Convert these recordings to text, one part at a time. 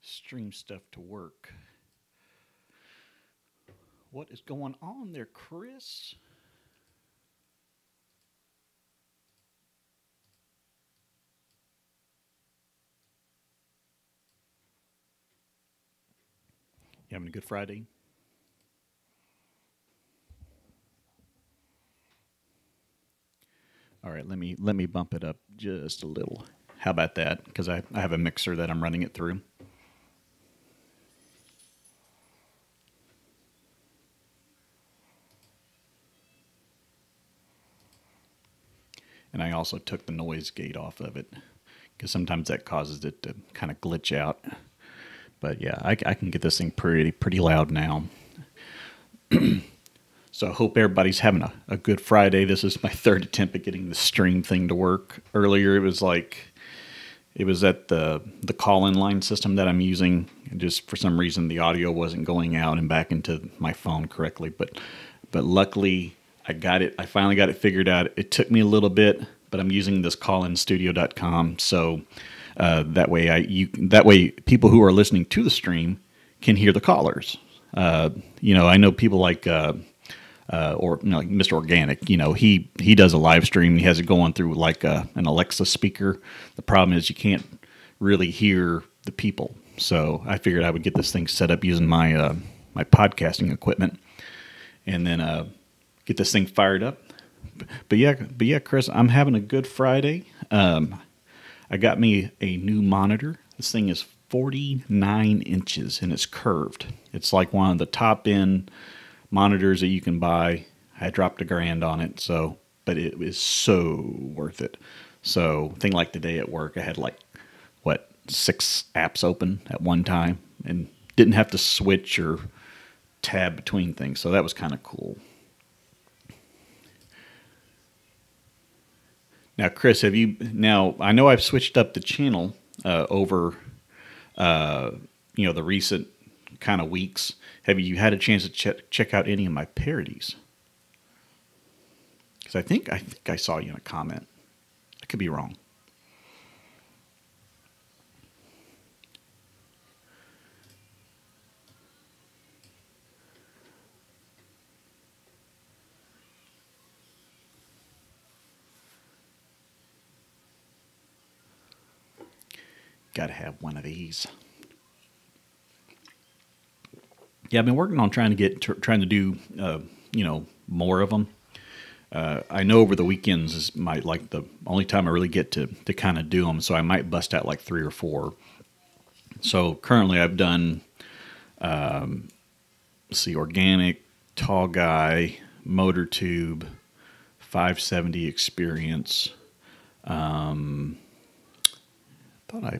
stream stuff to work. What is going on there, Chris? You having a good Friday? All right, let me bump it up just a little. How about that? Because I have a mixer that I'm running it through. And I also took the noise gate off of it because sometimes that causes it to kind of glitch out. But yeah, I can get this thing pretty loud now. So I hope everybody's having a good Friday. This is my third attempt at getting the stream thing to work. Earlier it was at the call-in line system that I'm using. And just for some reason the audio wasn't going out and back into my phone correctly. But luckily I got it. I finally got it figured out. It took me a little bit, but I'm using this callinstudio.com. So that way people who are listening to the stream can hear the callers. I know people like like Mr. Organic. He does a live stream. He has it going through like an Alexa speaker. The problem is you can't really hear the people. So I figured I would get this thing set up using my my podcasting equipment, and then get this thing fired up. But yeah, Chris, I'm having a good Friday. I got me a new monitor. This thing is 49 inches and it's curved. It's like one of the top end monitors that you can buy. I dropped $1,000 on it, but it is so worth it. So thing like today at work, I had 6 apps open at one time and didn't have to switch or tab between things. So that was kind of cool. Now, Chris, I know I've switched up the channel over, the recent kind of weeks. Have you had a chance to check out any of my parodies? Because I think I saw you in a comment. I could be wrong. Got to have one of these. Yeah, I've been working on trying to do more of them. I know over the weekends is the only time I really get to kind of do them. So I might bust out like 3 or 4. So currently I've done, Organic, Tall Guy, Motor Tube, 570 Experience.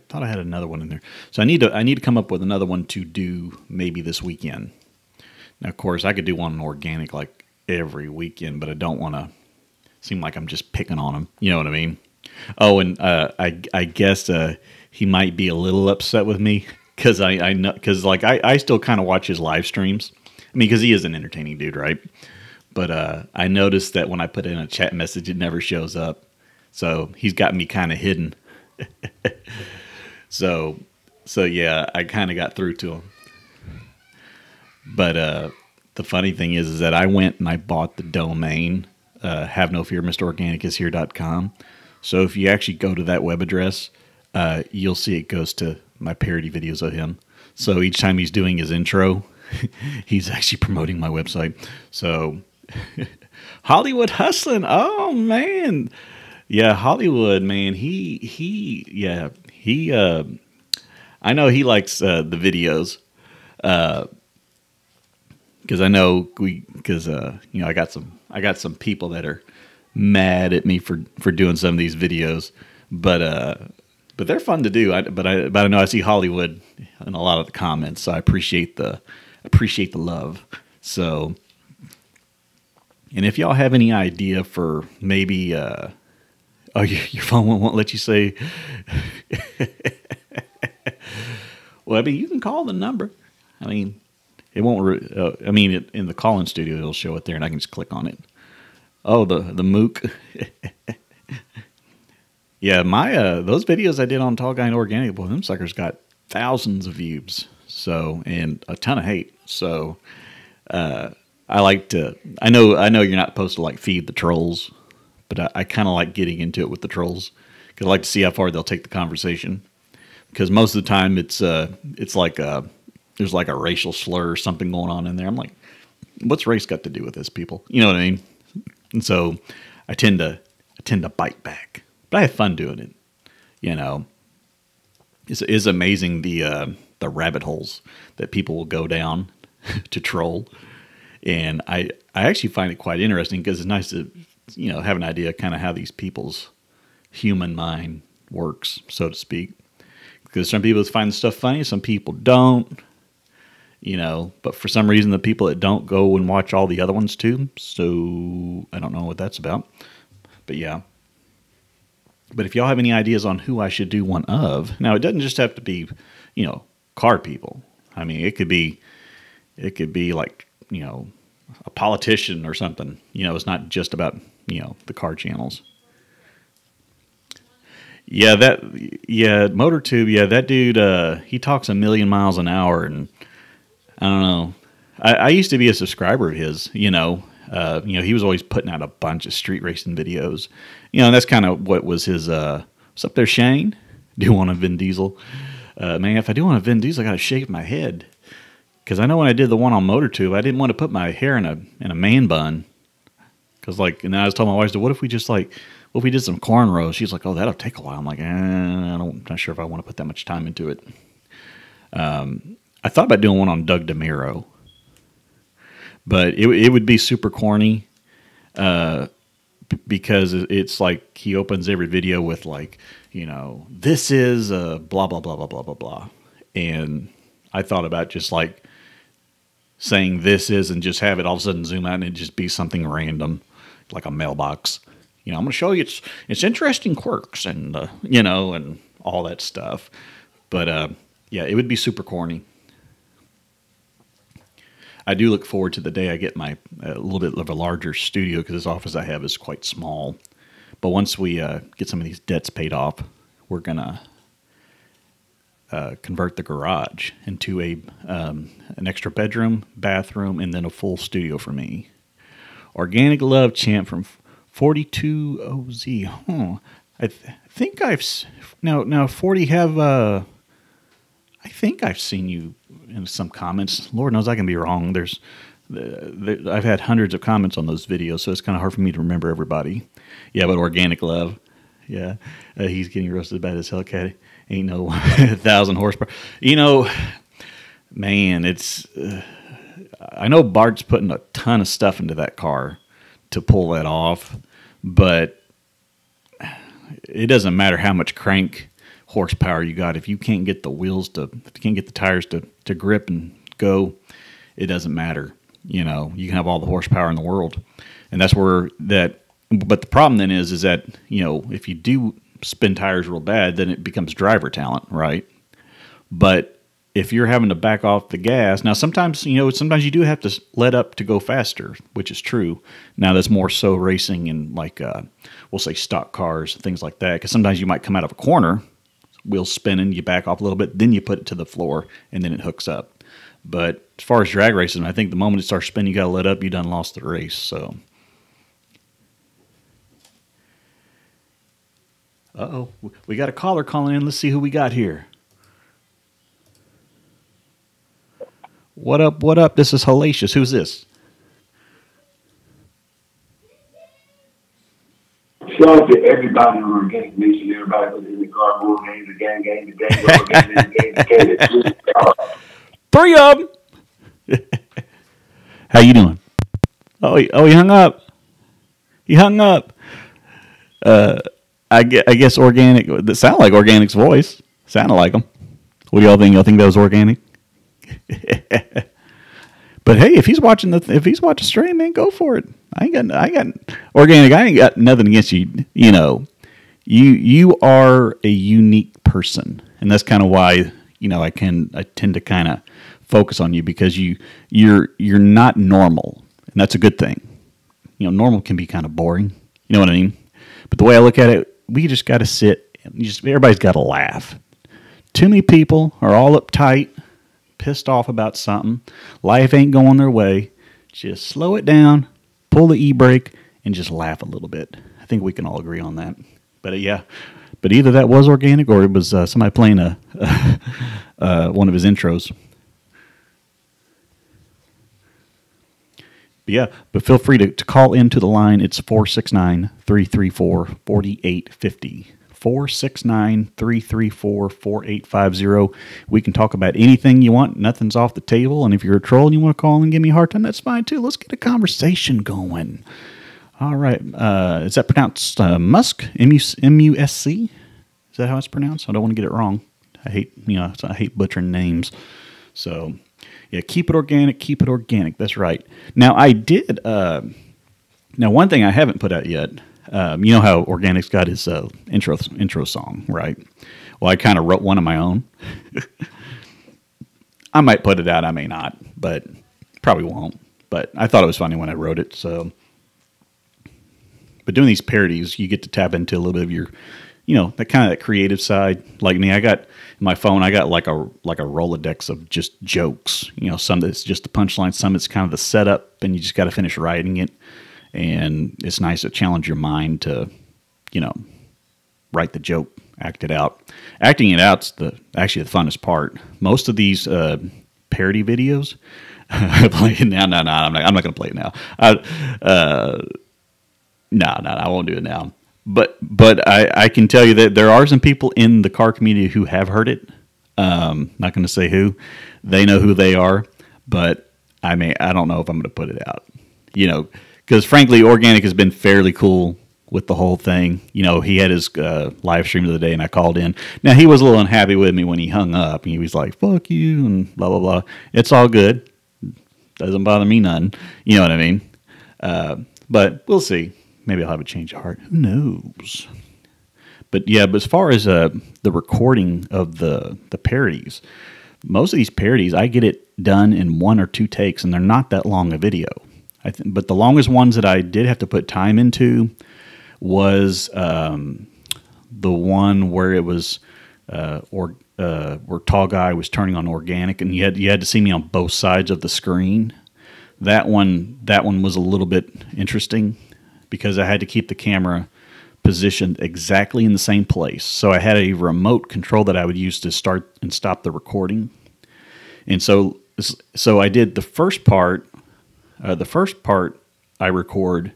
Thought I had another one in there. So I need to come up with another one to do maybe this weekend. Now, of course, I could do one organic like every weekend, but I don't want to seem like I'm just picking on him. You know what I mean? Oh, and I guess he might be a little upset with me because I know I still kind of watch his live streams. I mean, because he is an entertaining dude, right? But I noticed that when I put in a chat message, it never shows up. So he's got me kind of hidden. So yeah, I kind of got through to him. But the funny thing is that I went and I bought the domain, have no fear, MrOrganicIsHere.com. So if you actually go to that web address, you'll see it goes to my parody videos of him. So each time he's doing his intro, he's actually promoting my website. So Hollywood Hustling. Oh man. Yeah, Hollywood, man. I know he likes the videos, because I got some people that are mad at me for doing some of these videos, but they're fun to do. But I know I see Hollywood in a lot of the comments, so I appreciate the love. So, and if y'all have any idea for maybe. Oh, your phone won't let you say. Well, I mean, you can call the number. I mean, it won't. In the call-in studio, it'll show it there, and I can just click on it. Oh, the mook. Yeah, my those videos I did on Tall Guy and Organic, boy, them suckers got thousands of views. So, and a ton of hate. So, I like to. I know you're not supposed to like feed the trolls, but I kind of like getting into it with the trolls because I like to see how far they'll take the conversation. Because most of the time it's like there's like a racial slur or something going on in there. I'm like, what's race got to do with this, people? You know what I mean? And so I tend to bite back, but I have fun doing it. You know, it's amazing the rabbit holes that people will go down to troll. And I actually find it quite interesting because it's nice to, have an idea kind of how these people's human mind works, so to speak. Because some people find the stuff funny, some people don't, but for some reason the people that don't go and watch all the other ones too. So I don't know what that's about, but yeah. But if y'all have any ideas on who I should do one of, now it doesn't just have to be, car people. I mean, it could be like, a politician or something. It's not just about, the car channels. Yeah, MotorTube. Yeah, that dude. He talks a million miles an hour, and I don't know. I used to be a subscriber of his. He was always putting out a bunch of street racing videos. And that's kind of what was his. What's up there, Shane? Do you want a Vin Diesel? Man, if I do want a Vin Diesel, I got to shave my head. Because I know when I did the one on MotorTube, I didn't want to put my hair in a man bun. Because and I was telling my wife, what if we just what if we did some cornrows? She's like, oh, that'll take a while. I'm like, I'm not sure if I want to put that much time into it. I thought about doing one on Doug DeMiro. But it would be super corny. Because it's like he opens every video with this is blah, blah, blah, blah, blah, blah, blah. And I thought about just saying this is and just have it all of a sudden zoom out and it just be something random, like a mailbox. I'm going to show you its interesting quirks and, and all that stuff. But, yeah, it would be super corny. I do look forward to the day I get a little bit of a larger studio because this office I have is quite small. But once we get some of these debts paid off, we're going to convert the garage into an extra bedroom, bathroom, and then a full studio for me. Organic Love Champ from 42OZ. Huh. I think I've now 40 have. I think I've seen you in some comments. Lord knows I can be wrong. I've had hundreds of comments on those videos, so it's kind of hard for me to remember everybody. Yeah, but Organic Love. Yeah, he's getting roasted by his Hellcat. Ain't no 1,000 horsepower. Man, it's. I know Bart's putting a ton of stuff into that car to pull that off, but it doesn't matter how much crank horsepower you got. If you can't get the wheels if you can't get the tires to grip and go, it doesn't matter. You can have all the horsepower in the world, and that's where that. But the problem then is that if you do spin tires real bad, then it becomes driver talent, right? But if you're having to back off the gas, now sometimes you do have to let up to go faster, which is true. Now that's more so racing in we'll say stock cars, things like that, because sometimes you might come out of a corner, wheels spinning, you back off a little bit, then you put it to the floor, and then it hooks up. But as far as drag racing, I think the moment it starts spinning, you got to let up, you done lost the race. So. Uh-oh, we got a caller calling in. Let's see who we got here. What up, what up? This is Hellacious. Who's this? Shout out to everybody on Organic Nation, everybody in the cardboard game, the gang, the gang. 3 of them. How you doing? Oh, he hung up. He hung up. I guess Organic. That sounded like Organic's voice. Sounded like him. What do y'all think? Y'all think that was Organic? But hey, if he's watching stream, man, go for it. I got Organic. I ain't got nothing against you. You are a unique person, and that's kind of why I tend to kind of focus on you because you're not normal, and that's a good thing. Normal can be kind of boring. You know what I mean? But the way I look at it, we just got to sit. Everybody's got to laugh too many people are all uptight, pissed off about something. Life ain't going their way. Just slow it down, pull the e-brake, and just laugh a little bit. I think we can all agree on that. But yeah, but either that was organic or it was somebody playing one of his intros. But yeah, but feel free to call into the line. It's 469-334-4850. 469-334-4850. We can talk about anything you want. Nothing's off the table. And if you're a troll and you want to call and give me a hard time, that's fine too. Let's get a conversation going. All right. Is that pronounced Musk? M-U-S-C? Is that how it's pronounced? I don't want to get it wrong. I hate butchering names. So, yeah, keep it organic. Keep it organic. That's right. Now, I did. Now, one thing I haven't put out yet. You know how Organic's got his intro song, right? Well, I kind of wrote one of my own. I might put it out. I may not, but probably won't. But I thought it was funny when I wrote it. So, but doing these parodies, you get to tap into a little bit of your, that kind of that creative side. Like me, I got in my phone. I got like a Rolodex of just jokes. Some that's just the punchline, some it's kind of the setup, and you just got to finish writing it. And it's nice to challenge your mind to, write the joke, act it out. Acting it out's actually the funnest part. Most of these parody videos, play it now. No, I'm not going to play it now. No, I won't do it now. But I can tell you that there are some people in the car community who have heard it. Not going to say who. They know who they are, but I don't know if I'm going to put it out. Because frankly, Organic has been fairly cool with the whole thing. He had his live stream of the day, and I called in. Now, he was a little unhappy with me when he hung up. He was like, fuck you, and blah, blah, blah. It's all good. Doesn't bother me none. You know what I mean? But we'll see. Maybe I'll have a change of heart. Who knows? But yeah, but as far as the recording of the parodies, most of these parodies, I get it done in 1 or 2 takes, and they're not that long a video. But the longest ones that I did have to put time into was the one where it was where Tall Guy was turning on Organic, and you had to see me on both sides of the screen. That one was a little bit interesting because I had to keep the camera positioned exactly in the same place. So I had a remote control that I would use to start and stop the recording. And so I did the first part. The first part I record,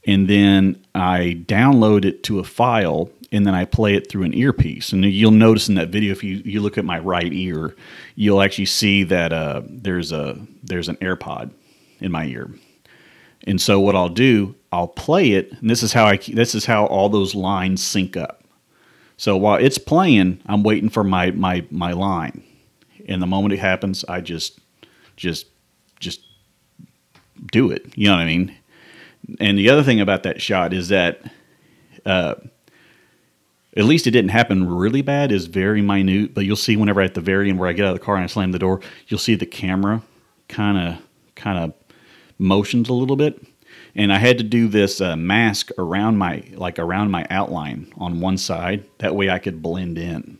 and then I download it to a file, and then I play it through an earpiece. And you'll notice in that video, if you look at my right ear, you'll actually see that there's an AirPod in my ear. And so what I'll do, I'll play it, and this is how all those lines sync up. So while it's playing, I'm waiting for my line, and the moment it happens, I just do it. You know what I mean? And the other thing about that shot is that at least it didn't happen really bad, is very minute, but you'll see whenever at the very end where I get out of the car and I slam the door, you'll see the camera kind of motions a little bit. And I had to do this mask around my outline on one side. That way I could blend in.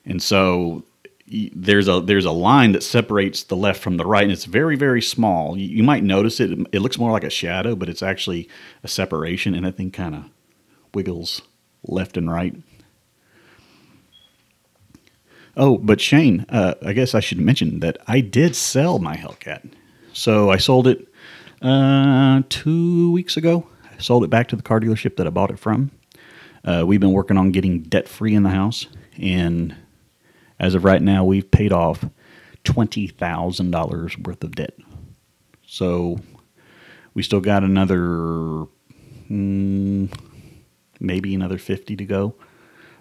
And so there's a line that separates the left from the right, and it's very, very small. You might notice it. It looks more like a shadow, but it's actually a separation, and that thing kind of wiggles left and right. Oh, but Shane, I guess I should mention that I did sell my Hellcat. So I sold it 2 weeks ago. I sold it back to the car dealership that I bought it from. We've been working on getting debt-free in the house, and as of right now, we've paid off $20,000 worth of debt. So we still got another, maybe another 50 to go,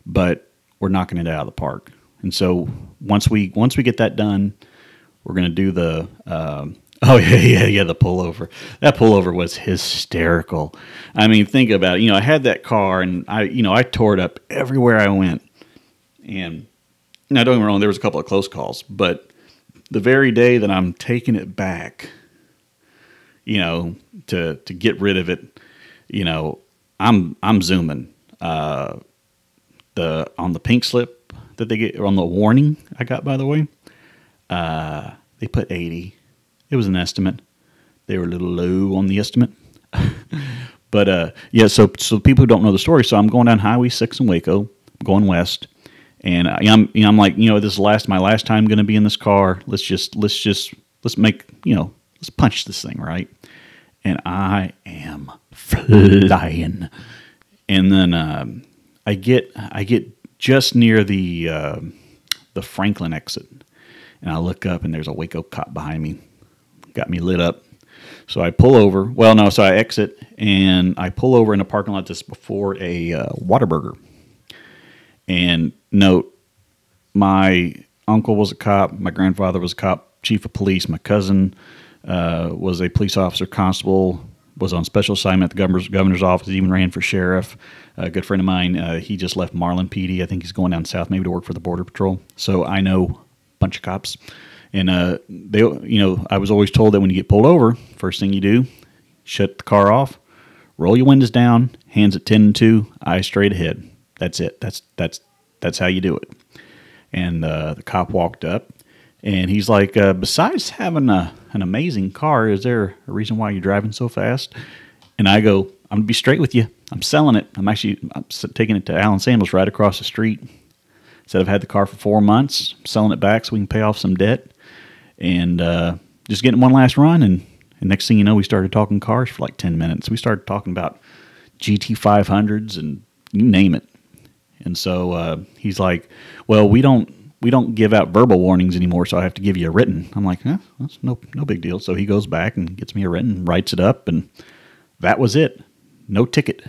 but we're knocking it out of the park. And so once we get that done, we're going to do the, the pullover. That pullover was hysterical. I mean, think about it. I had that car, and I tore it up everywhere I went. And now, don't get me wrong, there was a couple of close calls, but the very day that I'm taking it back, to get rid of it, I'm zooming. On the pink slip, that they get on the warning I got, by the way, they put 80. It was an estimate. They were a little low on the estimate. But yeah, so people who don't know the story, so I'm going down Highway 6 in Waco, going west, and I'm like, this is my last time going to be in this car. Let's make, let's punch this thing, right? And I am flying. And then I get just near the Franklin exit, and I look up, and there's a Waco cop behind me. Got me lit up. So I pull over. Well, no, so I exit, and I pull over in a parking lot just before a Whataburger. And note, my uncle was a cop, my grandfather was a cop, chief of police, my cousin was a police officer, constable, was on special assignment at the governor's office, even ran for sheriff. A good friend of mine, he just left Marlin PD. I think he's going down south, maybe to work for the Border Patrol. So I know a bunch of cops. And they, I was always told that when you get pulled over, first thing you do, shut the car off, roll your windows down, hands at 10 and 2, eyes straight ahead. That's it. That's how you do it. And the cop walked up, and he's like, besides having an amazing car, is there a reason why you're driving so fast? And I go, I'm going to be straight with you. I'm selling it. I'm taking it to Alan Samuels right across the street. Said I've had the car for 4 months. I'm selling it back so we can pay off some debt. And just getting one last run. And next thing you know, we started talking cars for like 10 minutes. We started talking about GT500s and you name it. And so he's like, well, we don't give out verbal warnings anymore, so I have to give you a written. I'm like, that's no big deal. So he goes back and gets me a written, writes it up, and that was it. No ticket.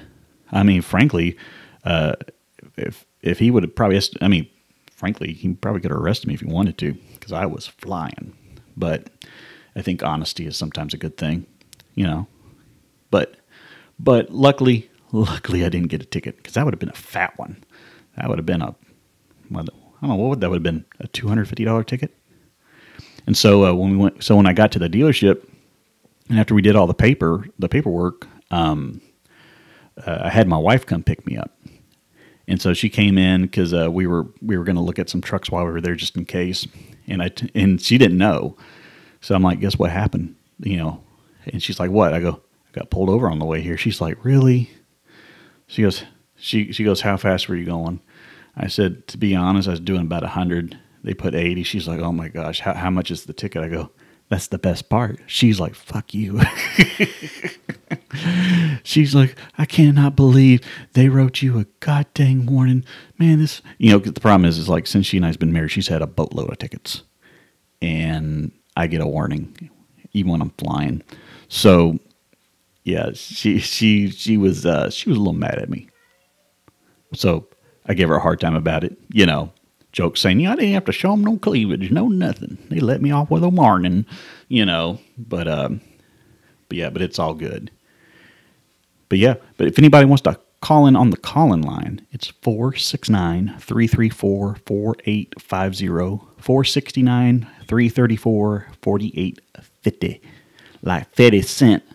I mean, frankly, if he would have probably, frankly, he probably could have arrested me if he wanted to, because I was flying. But I think honesty is sometimes a good thing, But luckily I didn't get a ticket, because that would have been a fat one. That would have been I don't know, what that would have been, a $250 ticket. And so when I got to the dealership, and after we did all the paperwork, I had my wife come pick me up. And so she came in because we were going to look at some trucks while we were there just in case. And she didn't know. So I'm like, guess what happened? And she's like, what? I go, I got pulled over on the way here. She's like, really? She goes, how fast were you going? I said, to be honest, I was doing about 100. They put 80. She's like, oh my gosh, how much is the ticket? I go, that's the best part. She's like, fuck you. She's like, I cannot believe they wrote you a goddamn warning. Man, this, the problem is like, since she and I's been married, she's had a boatload of tickets. And I get a warning, even when I'm flying. So, yeah, she was a little mad at me. So I gave her a hard time about it, joke saying, I didn't have to show them no cleavage, no nothing. They let me off with a warning, but it's all good. But if anybody wants to call in on the call-in line, it's 469-334-4850, 469-334-4850, like 50 cents.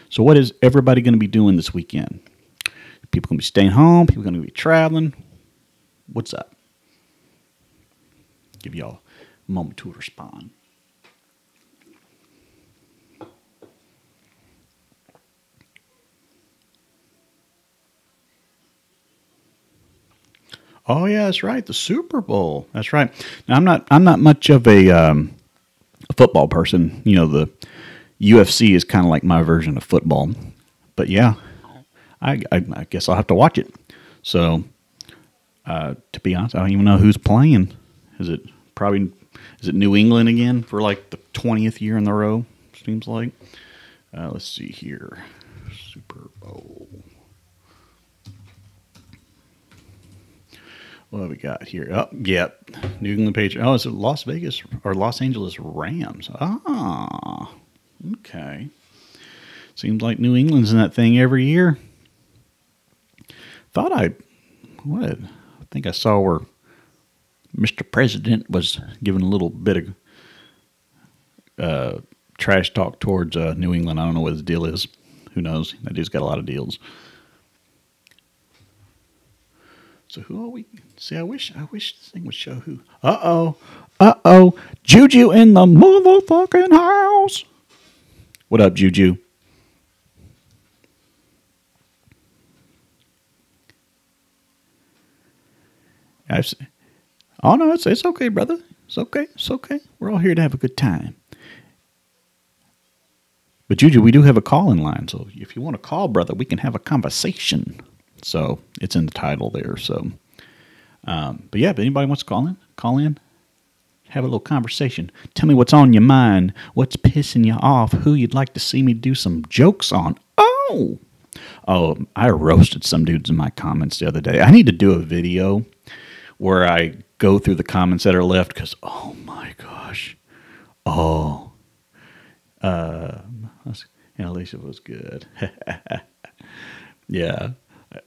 So what is everybody going to be doing this weekend? People going to be staying home? People going to be traveling? What's up? Give y'all a moment to respond. Oh yeah, that's right. The Super Bowl. That's right. Now I'm not much of a football person. The UFC is kind of like my version of football. But yeah, I guess I'll have to watch it. So to be honest, I don't even know who's playing. Is it New England again for like the 20th year in a row? Seems like. Let's see here. Super Bowl. What have we got here? Oh, yep. New England Patriots. Oh, it's Las Vegas or Los Angeles Rams. Ah, okay. Seems like New England's in that thing every year. I think I saw where Mr. President was giving a little bit of trash talk towards New England. I don't know what his deal is. Who knows? That dude's got a lot of deals. So who are we? See, I wish this thing would show who. Uh-oh. Juju in the motherfucking house. What up, Juju? Oh, no, it's okay, brother. It's okay. It's okay. We're all here to have a good time. But Juju, we do have a call-in line, so if you want to call, brother, we can have a conversation. So it's in the title there. So, but yeah, if anybody wants to call in, have a little conversation. Tell me what's on your mind, what's pissing you off, who you'd like to see me do some jokes on. Oh, I roasted some dudes in my comments the other day. I need to do a video where I go through the comments that are left because, oh my gosh, Alicia was good. Yeah,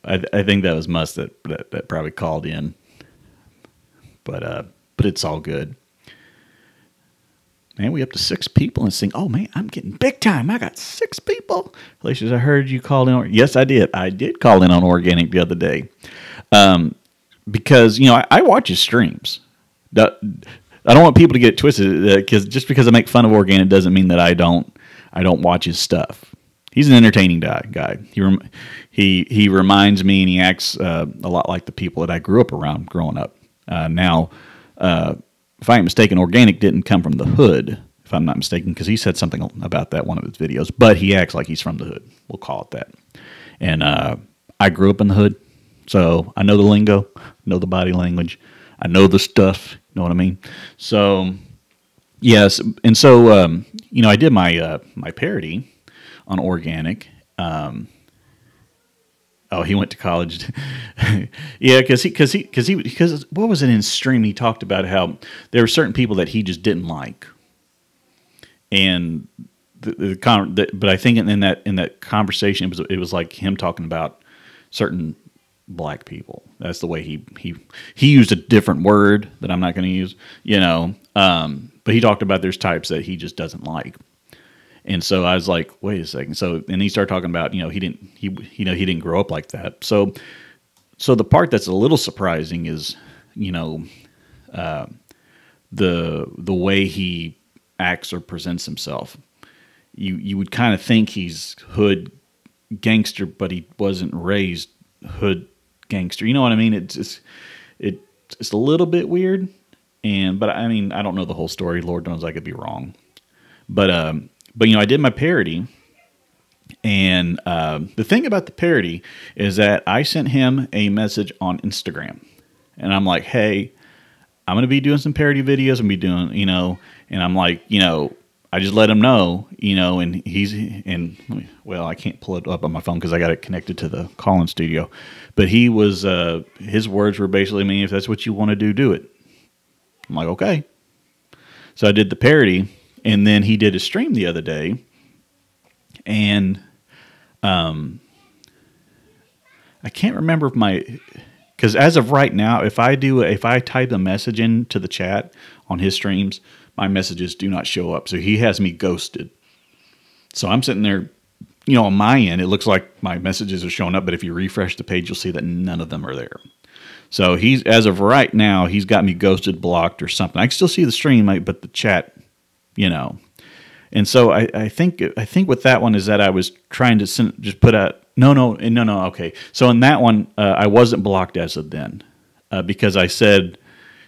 I think that was Musk that probably called in, but it's all good. Man, we up to 6 people and saying, oh man, I'm getting big time. I got 6 people. Alicia, I heard you called in. Yes, I did. I did call in on organic the other day. Because, I watch his streams. I don't want people to get it twisted because just because I make fun of organic doesn't mean that I don't watch his stuff. He's an entertaining guy. He reminds me, and he acts a lot like the people that I grew up around growing up. Now, if I ain't mistaken, organic didn't come from the hood, if I'm not mistaken, because he said something about that in one of his videos. But he acts like he's from the hood. We'll call it that. And I grew up in the hood, so I know the lingo, know the body language, I know the stuff. You know what I mean? So yes, and so I did my parody on organic. He went to college. Yeah, because what was it in stream? He talked about how there were certain people that he just didn't like, and but I think in that conversation it was like him talking about certain black people. That's the way he used a different word that I'm not going to use. But he talked about there's types that he just doesn't like. And so I was like, wait a second. So, and he started talking about, he didn't grow up like that. So the part that's a little surprising is, the way he acts or presents himself. You would kind of think he's hood gangster, but he wasn't raised hood gangster. You know what I mean? It's a little bit weird. But I mean, I don't know the whole story. Lord knows I could be wrong. But I did my parody, and the thing about the parody is that I sent him a message on Instagram, and I'm like, hey, I'm going to be doing some parody videos and be doing, and I'm like, I just let him know, and I can't pull it up on my phone because I got it connected to the call-in studio, but he was, his words were basically, if that's what you want to do it. I'm like, okay. So I did the parody. And then he did a stream the other day, and I can't remember because as of right now, if I type a message into the chat on his streams, my messages do not show up. So he has me ghosted. So I'm sitting there, on my end, it looks like my messages are showing up, but if you refresh the page, you'll see that none of them are there. So as of right now, he's got me ghosted, blocked, or something. I can still see the stream, but the chat. And so I think with that one is that I was trying to just put out no. Okay, so in that one I wasn't blocked as of then because I said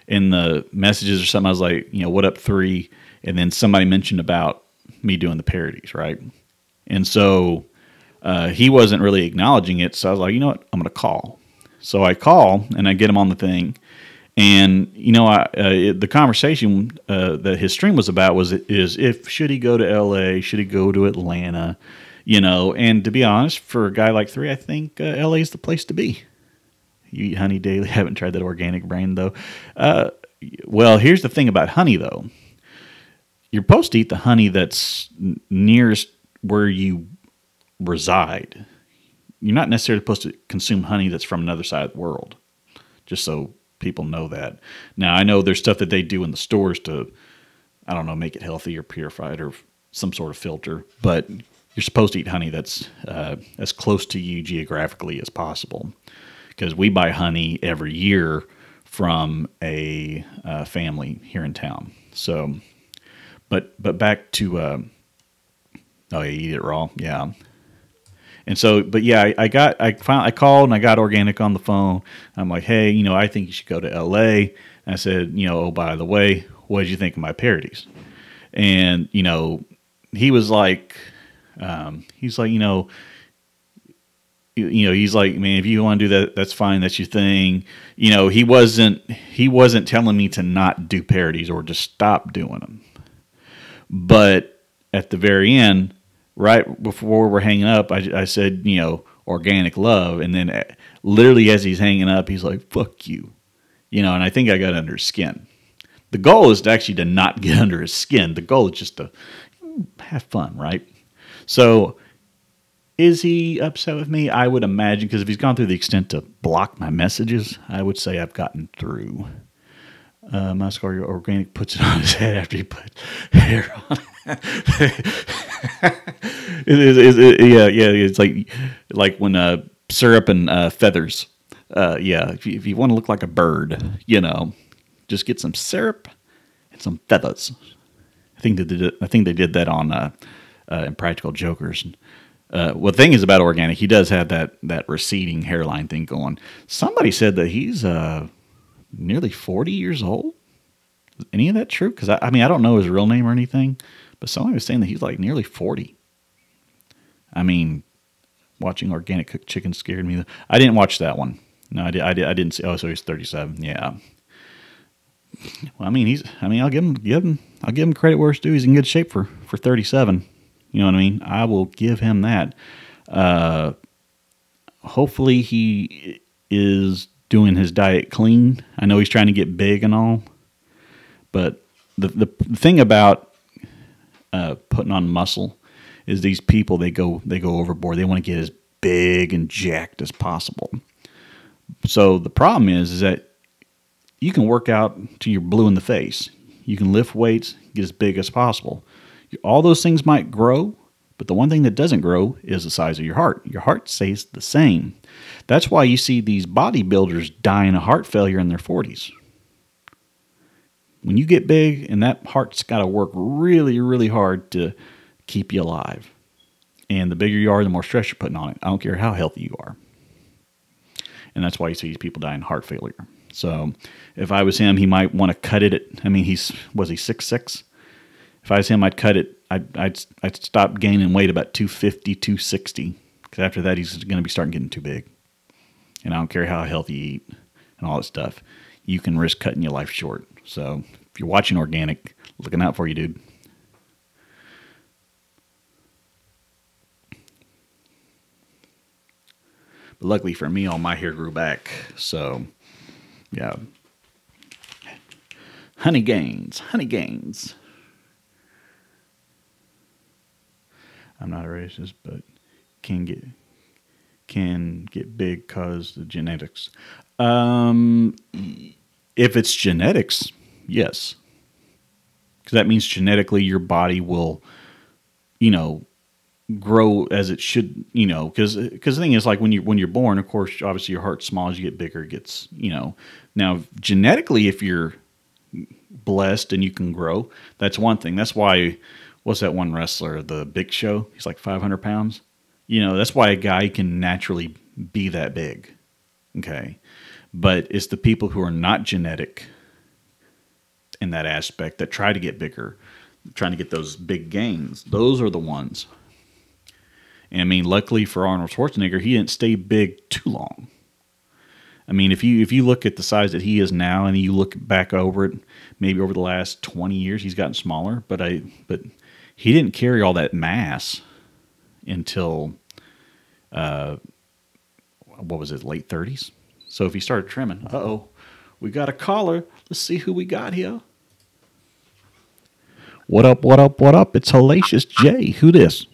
in the messages or something I was like what up 3, and then somebody mentioned about me doing the parodies, right? And so he wasn't really acknowledging it, so I was like, you know what, I'm gonna call. So I call and I get him on the thing. And the conversation that his stream was about should he go to L.A., should he go to Atlanta, And to be honest, for a guy like 3, I think L.A. is the place to be. You eat honey daily. Haven't tried that organic brand though. Well, here's the thing about honey though. You're supposed to eat the honey that's nearest where you reside. You're not necessarily supposed to consume honey that's from another side of the world. Just so people know that. Now, I know there's stuff that they do in the stores to, I don't know, make it healthy or purified or some sort of filter, but you're supposed to eat honey that's as close to you geographically as possible. because we buy honey every year from a family here in town. So, but back to oh, you eat it raw, yeah. And so, but yeah, I called and I got Organic on the phone. I'm like, hey, I think you should go to LA. And I said, oh, by the way, what did you think of my parodies? And he was like, he's like, he's like, man, if you want to do that, that's fine. That's your thing. He wasn't telling me to not do parodies or to stop doing them. But at the very end, right before we're hanging up, I said, Organic love. And then literally as he's hanging up, he's like, fuck you. And I think I got under his skin. The goal is actually to not get under his skin. The goal is just to have fun, right? So is he upset with me? I would imagine, because if he's gone through the extent to block my messages, I would say I've gotten through. Muscar Organic puts it on his head after he put hair on it. It's like when syrup and feathers. Yeah, if you want to look like a bird, just get some syrup and some feathers. I think they did that on Impractical Jokers. Well, the thing is about Organic, he does have that receding hairline thing going. Somebody said that he's nearly 40 years old. Is any of that true? Because I don't know his real name or anything, but somebody was saying that he's like nearly 40. I mean, watching Organic cook chicken scared me. I didn't watch that one. No, I didn't see. Oh, so he's 37. Yeah. Well, I'll give him credit where it's due. He's in good shape for 37. You know what I mean? I will give him that. Hopefully he is doing his diet clean. I know he's trying to get big and all, but the thing about putting on muscle is these people they go overboard. They want to get as big and jacked as possible. So the problem is that you can work out till you're blue in the face. You can lift weights, get as big as possible. All those things might grow, but the one thing that doesn't grow is the size of your heart. Your heart stays the same. That's why you see these bodybuilders dying of heart failure in their 40s. When you get big, and that heart's got to work really, really hard to keep you alive. And the bigger you are, the more stress you're putting on it. I don't care how healthy you are. And that's why you see these people dying of heart failure. So if I was him, he might want to cut it. Was he 6'6"? If I was him, I'd cut it. I'd stop gaining weight about 250, 260. Because after that, he's going to be starting getting too big. And I don't care how healthy you eat and all that stuff. You can risk cutting your life short. So if you're watching Organic, looking out for you, dude. But luckily for me, all my hair grew back. So, yeah. Honey gains. I'm not a racist, but can get big because the genetics. If it's genetics, yes, because that means genetically your body will, grow as it should. Because the thing is, like when you're born, of course, obviously your heart's small. As you get bigger, it gets. Now genetically, if you're blessed and you can grow, that's one thing. That's why. What's that one wrestler, the Big Show? He's like 500 pounds. That's why a guy can naturally be that big. Okay. But it's the people who are not genetic in that aspect that try to get bigger, trying to get those big gains. Those are the ones. And luckily for Arnold Schwarzenegger, he didn't stay big too long. If you look at the size that he is now and you look back over it, maybe over the last 20 years, he's gotten smaller, but he didn't carry all that mass until, what was it, late 30s? So if he started trimming, we got a caller. Let's see who we got here. What up? It's Hellacious J. Who this?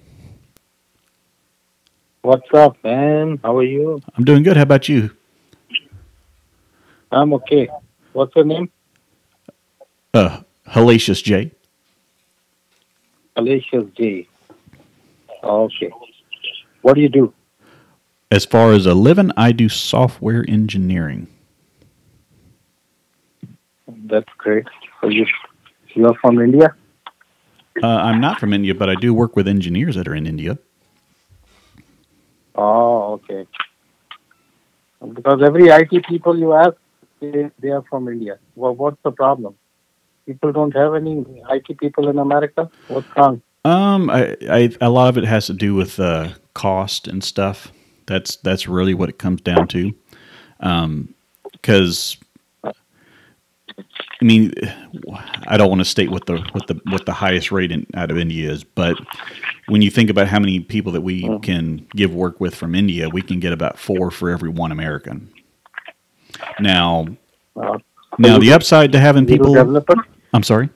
What's up, man? How are you? I'm doing good. How about you? I'm okay. What's your name? Hellacious J. Hellacious J. Okay. What do you do? As far as a living, I do software engineering. That's great. So you're from India? I'm not from India, but I do work with engineers that are in India. Oh, okay. Because every IT people you ask, they are from India. Well, what's the problem? People don't have any IT people in America? What's wrong? A lot of it has to do with cost and stuff. That's really what it comes down to. Because I mean, I don't want to state what the highest rate out of India is, but when you think about how many people that we can give work with from India, we can get about 4 for every 1 American. Now, the upside to having people. You do developer? I'm sorry.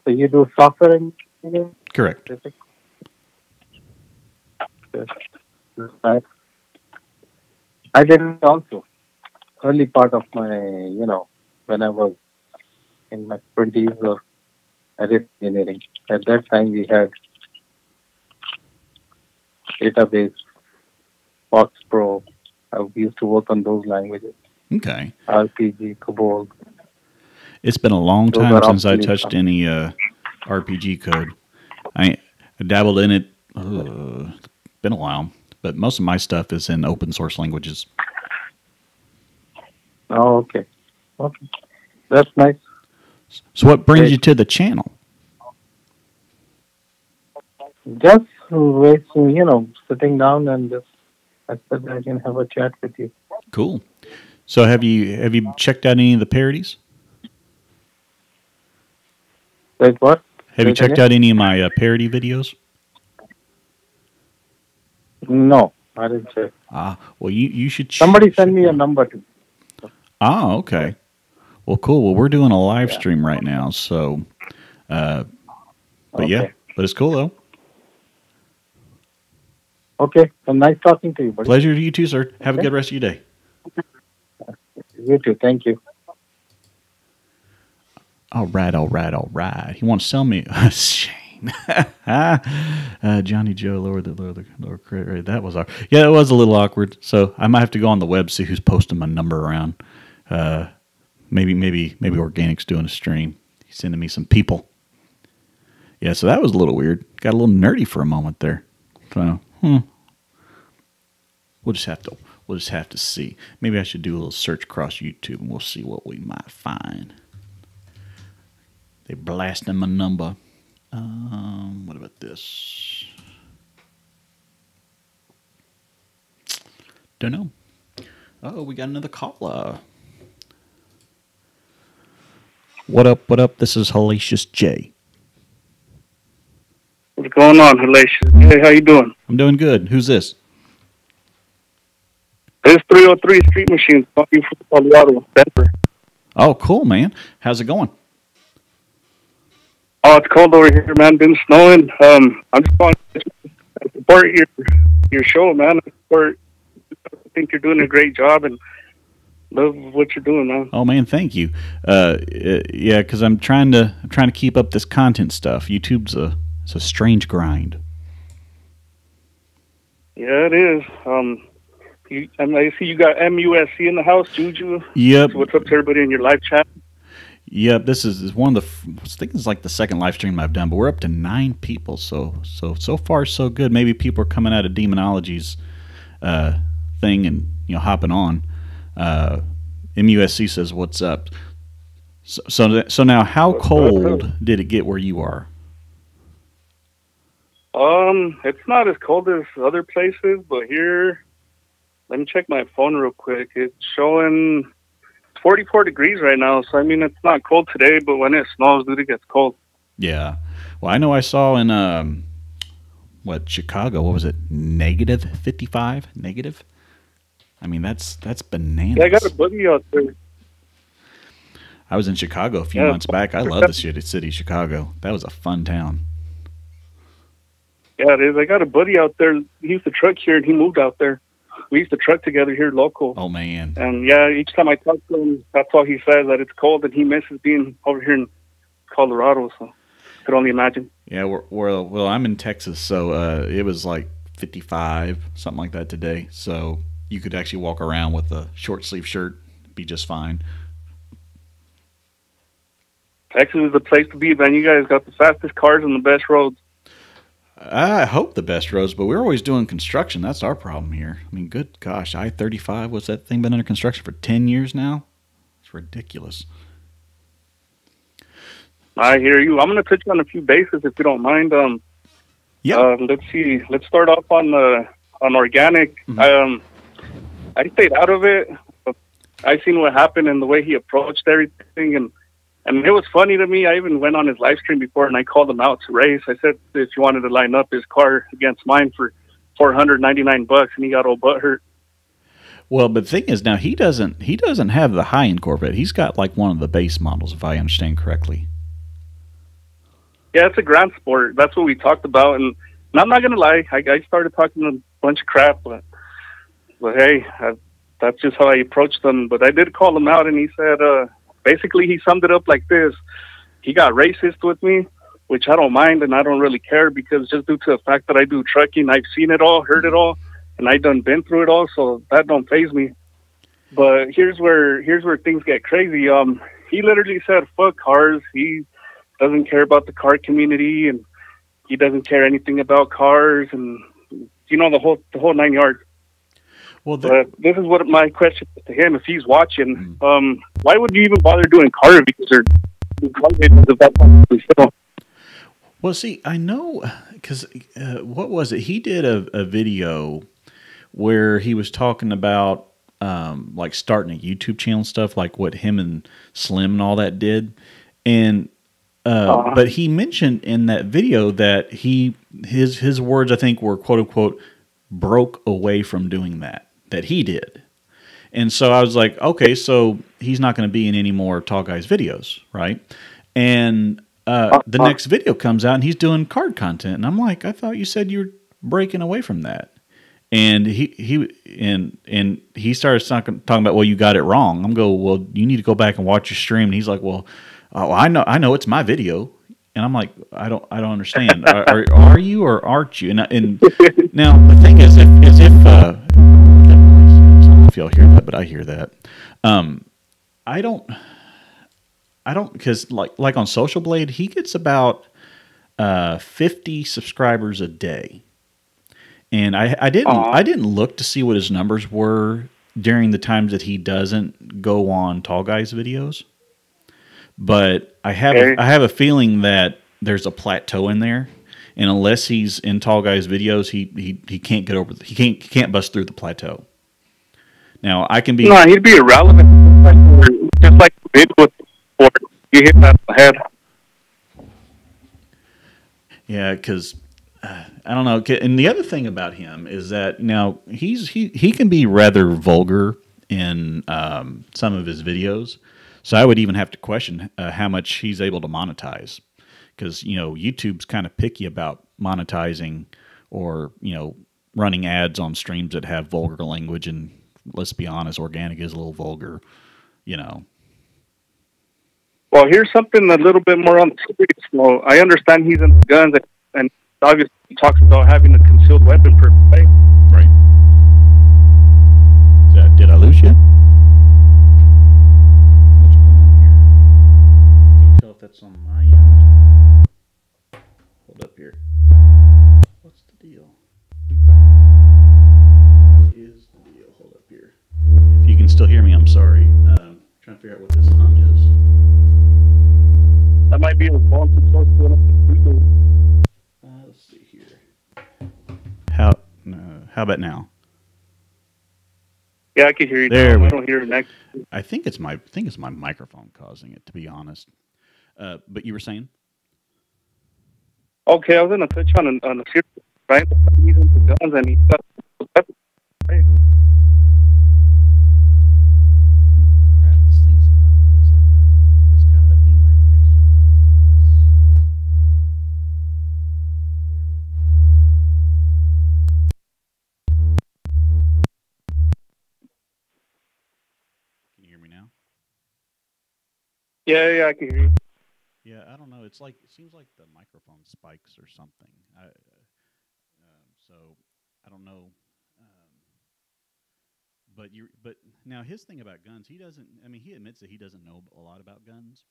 So you do software engineering? Correct. Nice. I did it also. Early part of my, when I was in my 20s, or I did engineering. At that time, we had database, Fox Pro. We used to work on those languages. Okay. RPG, COBOL. It's been a long time since I touched any RPG code. I dabbled in it. It's been a while, but most of my stuff is in open source languages. Oh, okay. Okay. That's nice. So what brings you to the channel? Just sitting down and just I said I can have a chat with you. Cool. So have you checked out any of the parodies? Like what? Have you checked out any of my parody videos? No, I didn't check. Well, you should. Somebody send me a number too. Okay. Well, cool. Well, we're doing a live stream right now, so. But it's cool though. Okay. Well, nice talking to you, buddy. Pleasure to you too, sir. Have a good rest of your day. You too. Thank you. All right. He wants to sell me Shane. Johnny Joe lower credit rate. That was it was a little awkward. So I might have to go on the web, see who's posting my number around. Maybe Organic's doing a stream. He's sending me some people. Yeah, so that was a little weird. Got a little nerdy for a moment there. So we'll just have to see. Maybe I should do a little search across YouTube and we'll see what we might find. They blasting my number. What about this? Don't know. Oh, we got another caller. What up? This is Hellacious J. What's going on, Hellacious? Hey, how you doing? I'm doing good. Who's this? It's 303 Street Machines talking from Colorado, Denver. Oh, cool, man. How's it going? Oh, it's cold over here, man. Been snowing. I'm just calling to support your show, man. I think you're doing a great job and love what you're doing, man. Oh man, thank you. Yeah, because I'm trying to keep up this content stuff. YouTube's it's a strange grind. Yeah, it is. I see you got MUSC in the house, Juju. Yep. So what's up to everybody in your live chat? Yep. This is one of the. I think it's like the second live stream I've done, but we're up to 9 people. So far so good. Maybe people are coming out of Demonology's thing and hopping on. MUSC says, "What's up?" So now, how cold did it get where you are? It's not as cold as other places, but here, let me check my phone real quick. It's showing 44 degrees right now. So I mean, it's not cold today, but when it snows, dude, it gets cold. Yeah. Well, I know I saw in Chicago. What was it? -55. Negative. I mean, that's bananas. Yeah, I got a buddy out there. I was in Chicago a few months back. I love the city of Chicago. That was a fun town. Yeah, it is. I got a buddy out there. He used to truck here, and he moved out there. We used to truck together here local. Oh, man. And, yeah, each time I talk to him, that's all he says, that it's cold, and he misses being over here in Colorado, so I could only imagine. Yeah, well, I'm in Texas, so it was like 55, something like that today. So you could actually walk around with a short sleeve shirt, be just fine. Texas is the place to be, man. You guys got the fastest cars and the best roads. I hope the best roads, but we're always doing construction. That's our problem here. I mean, good gosh, I-35, what's that thing been under construction for 10 years now? It's ridiculous. I hear you. I'm going to touch on a few bases if you don't mind. Yeah. Let's see. Let's start off on organic. Mm-hmm. I stayed out of it. I seen what happened and the way he approached everything, and it was funny to me. I even went on his live stream before and I called him out to race. I said if you wanted to line up his car against mine for $499, and he got all butthurt. Well, but the thing is now he doesn't have the high end Corvette. He's got like one of the base models, if I understand correctly. Yeah, it's a Grand Sport. That's what we talked about, and I'm not gonna lie. I started talking a bunch of crap, but hey, that's just how I approached them. But I did call him out, and he said, basically, he summed it up like this: he got racist with me, which I don't mind, and I don't really care because just due to the fact that I do trucking, I've seen it all, heard it all, and I done been through it all, so that don't faze me. But here's where things get crazy. He literally said, "Fuck cars." He doesn't care about the car community, and he doesn't care anything about cars, and the whole 9 yards. Well, but this is what my question is to him: if he's watching, why would you even bother doing car reviews or car videos if that's not really still? Well, see, I know because what was it? He did a video where he was talking about like starting a YouTube channel and stuff, like what him and Slim and all that did, and. But he mentioned in that video that his words, I think, were quote unquote broke away from doing that he did. And so I was like, okay, so he's not going to be in any more Tall Guys videos, right? And the next video comes out and he's doing card content, and I'm like, I thought you said you were breaking away from that. And he started talking about, well, you got it wrong. I'm going, well, you need to go back and watch your stream. And he's like, well. Oh, I know it's my video, and I'm like, I don't understand. Are you or aren't you? And now the thing is, if I don't know if y'all hear that, but I hear that. I don't because like on Social Blade, he gets about 50 subscribers a day, and I didn't look to see what his numbers were during the times that he doesn't go on Tall Guys videos. But I have a feeling that there's a plateau in there, and unless he's in Tall Guys videos, he can't get over. He can't bust through the plateau. Now I can be. No, he'd be irrelevant, just like you hit that in the head. Yeah, because I don't know. And the other thing about him is that now he can be rather vulgar in some of his videos. So I would even have to question how much he's able to monetize, because YouTube's kind of picky about monetizing or running ads on streams that have vulgar language, and let's be honest, organic is a little vulgar, Well, here's something a little bit more on the serious note. I understand he's into guns, and obviously he talks about having a concealed weapon per se. Right. Did I lose you? That's on my end. Hold up here. What's the deal? What is the deal? Hold up here. If you can still hear me, I'm sorry. Trying to figure out what this hum is. That might be a phone too close to it. Let's see here. How about now? Yeah, I can hear you. There we I don't hear it next. I think it's my microphone causing it, to be honest. But you were saying? Okay, I was going to touch on a serious, right? He's into guns, and he's got Crap, this thing's not. It's got to be my mixer. Can you hear me now? Yeah, I can hear you. Yeah, I don't know. It seems like the microphone spikes or something. So I don't know. But now his thing about guns, he doesn't. I mean, he admits that he doesn't know a lot about guns.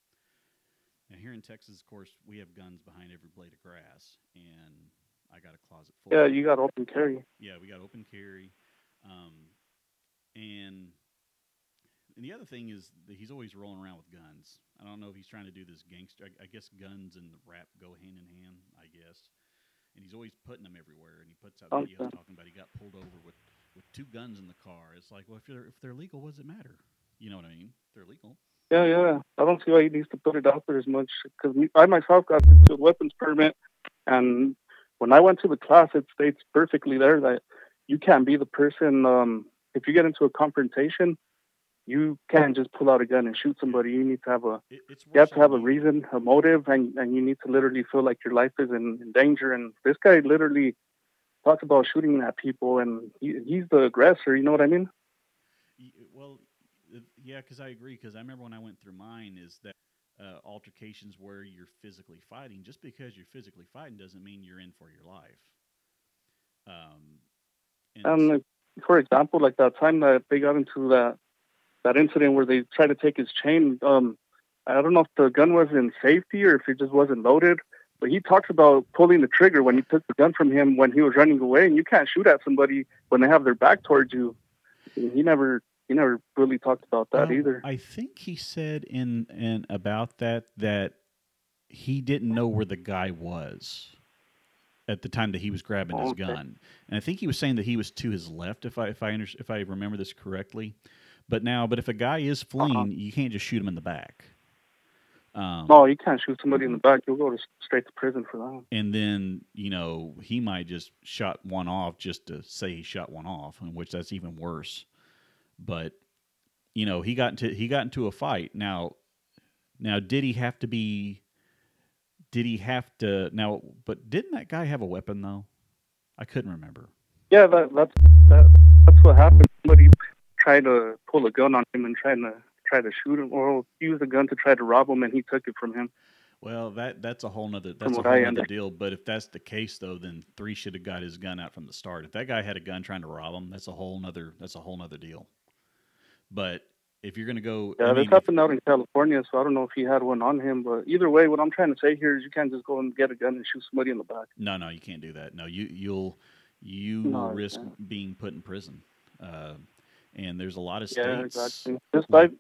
Now here in Texas, of course, we have guns behind every blade of grass, and I got a closet full Yeah, of you them. got open carry. Yeah, we got open carry, um, and and the other thing is that he's always rolling around with guns. I don't know if he's trying to do this gangster. I guess guns and the rap go hand in hand. I guess, and he's always putting them everywhere. And he puts out videos Okay. talking about he got pulled over with two guns in the car. It's like, well, if they're legal, what does it matter? You know what I mean? If they're legal. Yeah, yeah. I don't see why he needs to put it out there as much because I myself got the concealed weapons permit, and when I went to the class, it states perfectly there that you can't be the person. If you get into a confrontation, you can't just pull out a gun and shoot somebody. You need to have a It's you have worse to have on a you. reason, a motive, and you need to literally feel like your life is in danger. And this guy literally talks about shooting at people, and he's the aggressor. You know what I mean? Well, yeah, because I agree. Because I remember when I went through mine, is that altercations where you're physically fighting. Just because you're physically fighting doesn't mean you're in for your life. Um, and And for example, like that time that they got into that incident where they tried to take his chain. I don't know if the gun was in safety or if it just wasn't loaded. But he talks about pulling the trigger when he took the gun from him when he was running away, and you can't shoot at somebody when they have their back towards you. He never really talked about that either. I think he said in about that he didn't know where the guy was at the time that he was grabbing his Okay. gun, and I think he was saying that he was to his left, if I remember this correctly. But if a guy is Uh-huh. fleeing, you can't just shoot him in the back. No, you can't shoot somebody in the back. You'll go straight to prison for that. And then he might just shot one off just to say he shot one off, in which that's even worse. But he got into a fight. Now did he have to now? But didn't that guy have a weapon though? I couldn't remember. Yeah, that, that's what happened. Somebody tried to pull a gun on him and try to shoot him or use a gun to try to rob him, and he took it from him. Well, that's a whole nother From that's a what whole I nother understand. deal. But if that's the case though, then three should have got his gun out from the start. If that guy had a gun trying to rob him, that's a whole nother deal. But if you're gonna go, I Yeah, this mean, if happened out in California, so I don't know if he had one on him. But either way, what I'm trying to say here is you can't just go and get a gun and shoot somebody in the back. no, you can't do that. No, you will No, you risk can't. being put in prison. Uh, and there's a lot of Yeah, states exactly. Just like.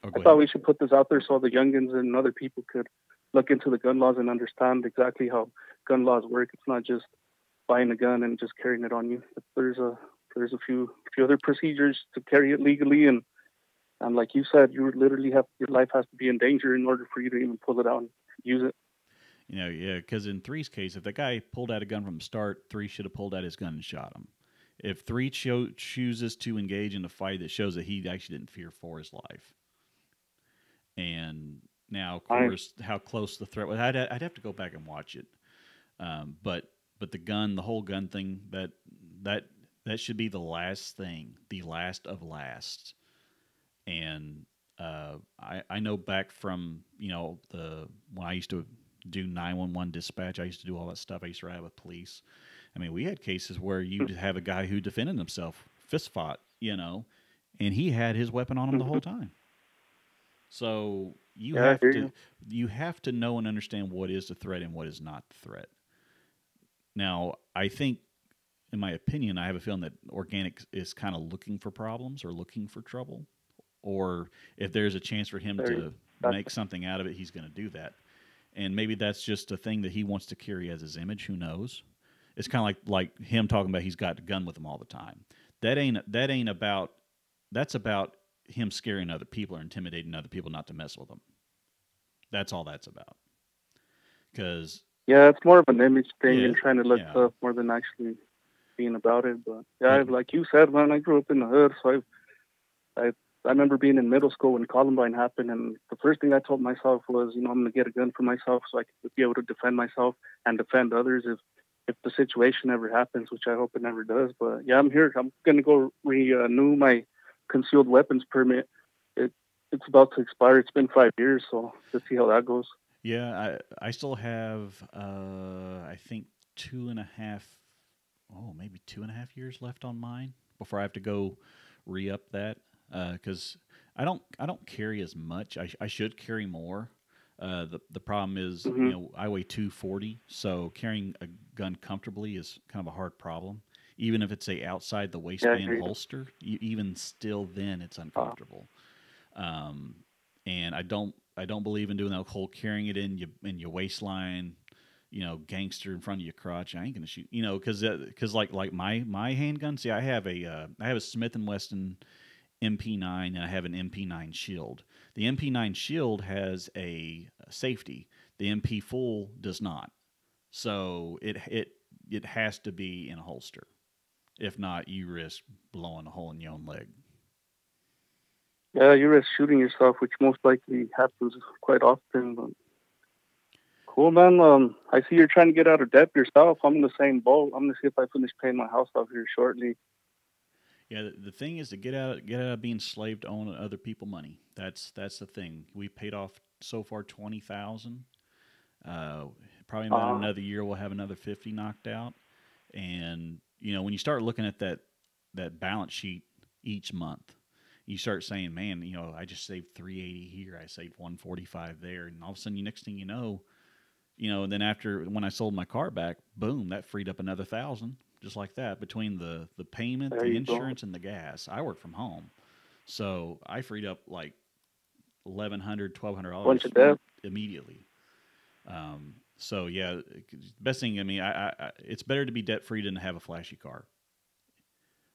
Oh, I go thought ahead. we should put this out there so the youngins and other people could look into the gun laws and understand exactly how gun laws work. It's not just buying a gun and just carrying it on you. There's a few other procedures to carry it legally, and like you said, you literally have your life has to be in danger in order for you to even pull it out and use it. Yeah, because in three's case, if the guy pulled out a gun from the start, three should have pulled out his gun and shot him. If three chooses to engage in a fight, that shows that he actually didn't fear for his life. And now, of I course, how close the threat was, I'd have to go back and watch it. But the whole gun thing, that that should be the last thing, the last of last. And I know back from the when I used to do 911 dispatch, I used to do all that stuff. I used to ride with police. I mean, we had cases where you'd have a guy who defended himself, fist fought, and he had his weapon on him the whole time. So you yeah, I have hear to you. you have to know and understand what is the threat and what is not the threat. Now, I think, in my opinion, I have a feeling that organic is kind of looking for problems or looking for trouble, or if there's a chance for him There you to that's make something out of it, he's going to do that. And maybe that's just a thing that he wants to carry as his image. Who knows? It's kind of like him talking about he's got a gun with him all the time. That ain't about. That's about him scaring other people or intimidating other people not to mess with him. That's all that's about. Because yeah, it's more of an image thing yeah, and trying to look yeah, tough more than actually being about it. But yeah, y- like you said, man, I grew up in the hood, so I I remember being in middle school when Columbine happened, and the first thing I told myself was, I'm going to get a gun for myself so I could be able to defend myself and defend others if the situation ever happens, which I hope it never does. But yeah, I'm here. I'm going to go renew my concealed weapons permit. It it's about to expire. It's been 5 years, so let's see how that goes. yeah. I still have I think 2.5 maybe 2.5 years left on mine before I have to go re-up that because I don't carry as much. I should carry more. The problem is, Hmm. I weigh 240, so carrying a gun comfortably is kind of a hard problem. Even if it's a outside the Yeah, I waistband hear you. holster, even still, then it's uncomfortable. Um, and I don't believe in doing that whole carrying it in your waistline, gangster in front of your crotch. I ain't gonna shoot, because like my handgun. See, I have a Smith and Wesson MP9 and I have an MP9 Shield. The MP9 Shield has a safety. The MP Full does not. So it has to be in a holster. If not, you risk blowing a hole in your own leg. Yeah, you risk shooting yourself, which most likely happens quite often. But cool, man. I see you're trying to get out of debt yourself. I'm in the same boat. I'm gonna see if I finish paying my house off here shortly. Yeah, the thing is to get out of being slave to owning other people money. That's the thing. We paid off so far 20,000. Uh, Probably about Uh, another year we'll have another 50 knocked out. And when you start looking at that balance sheet each month, you start saying, man, I just saved 380 here, I saved 145 there, and all of a sudden, next thing and then after when I sold my car back, boom, that freed up another 1,000, just like that, between the payment, there the you go. insurance, and the gas. I work from home, so I freed up like 1,100, Bunch $1,200 of debt. immediately. So yeah, best thing. I mean, it's better to be debt free than to have a flashy car.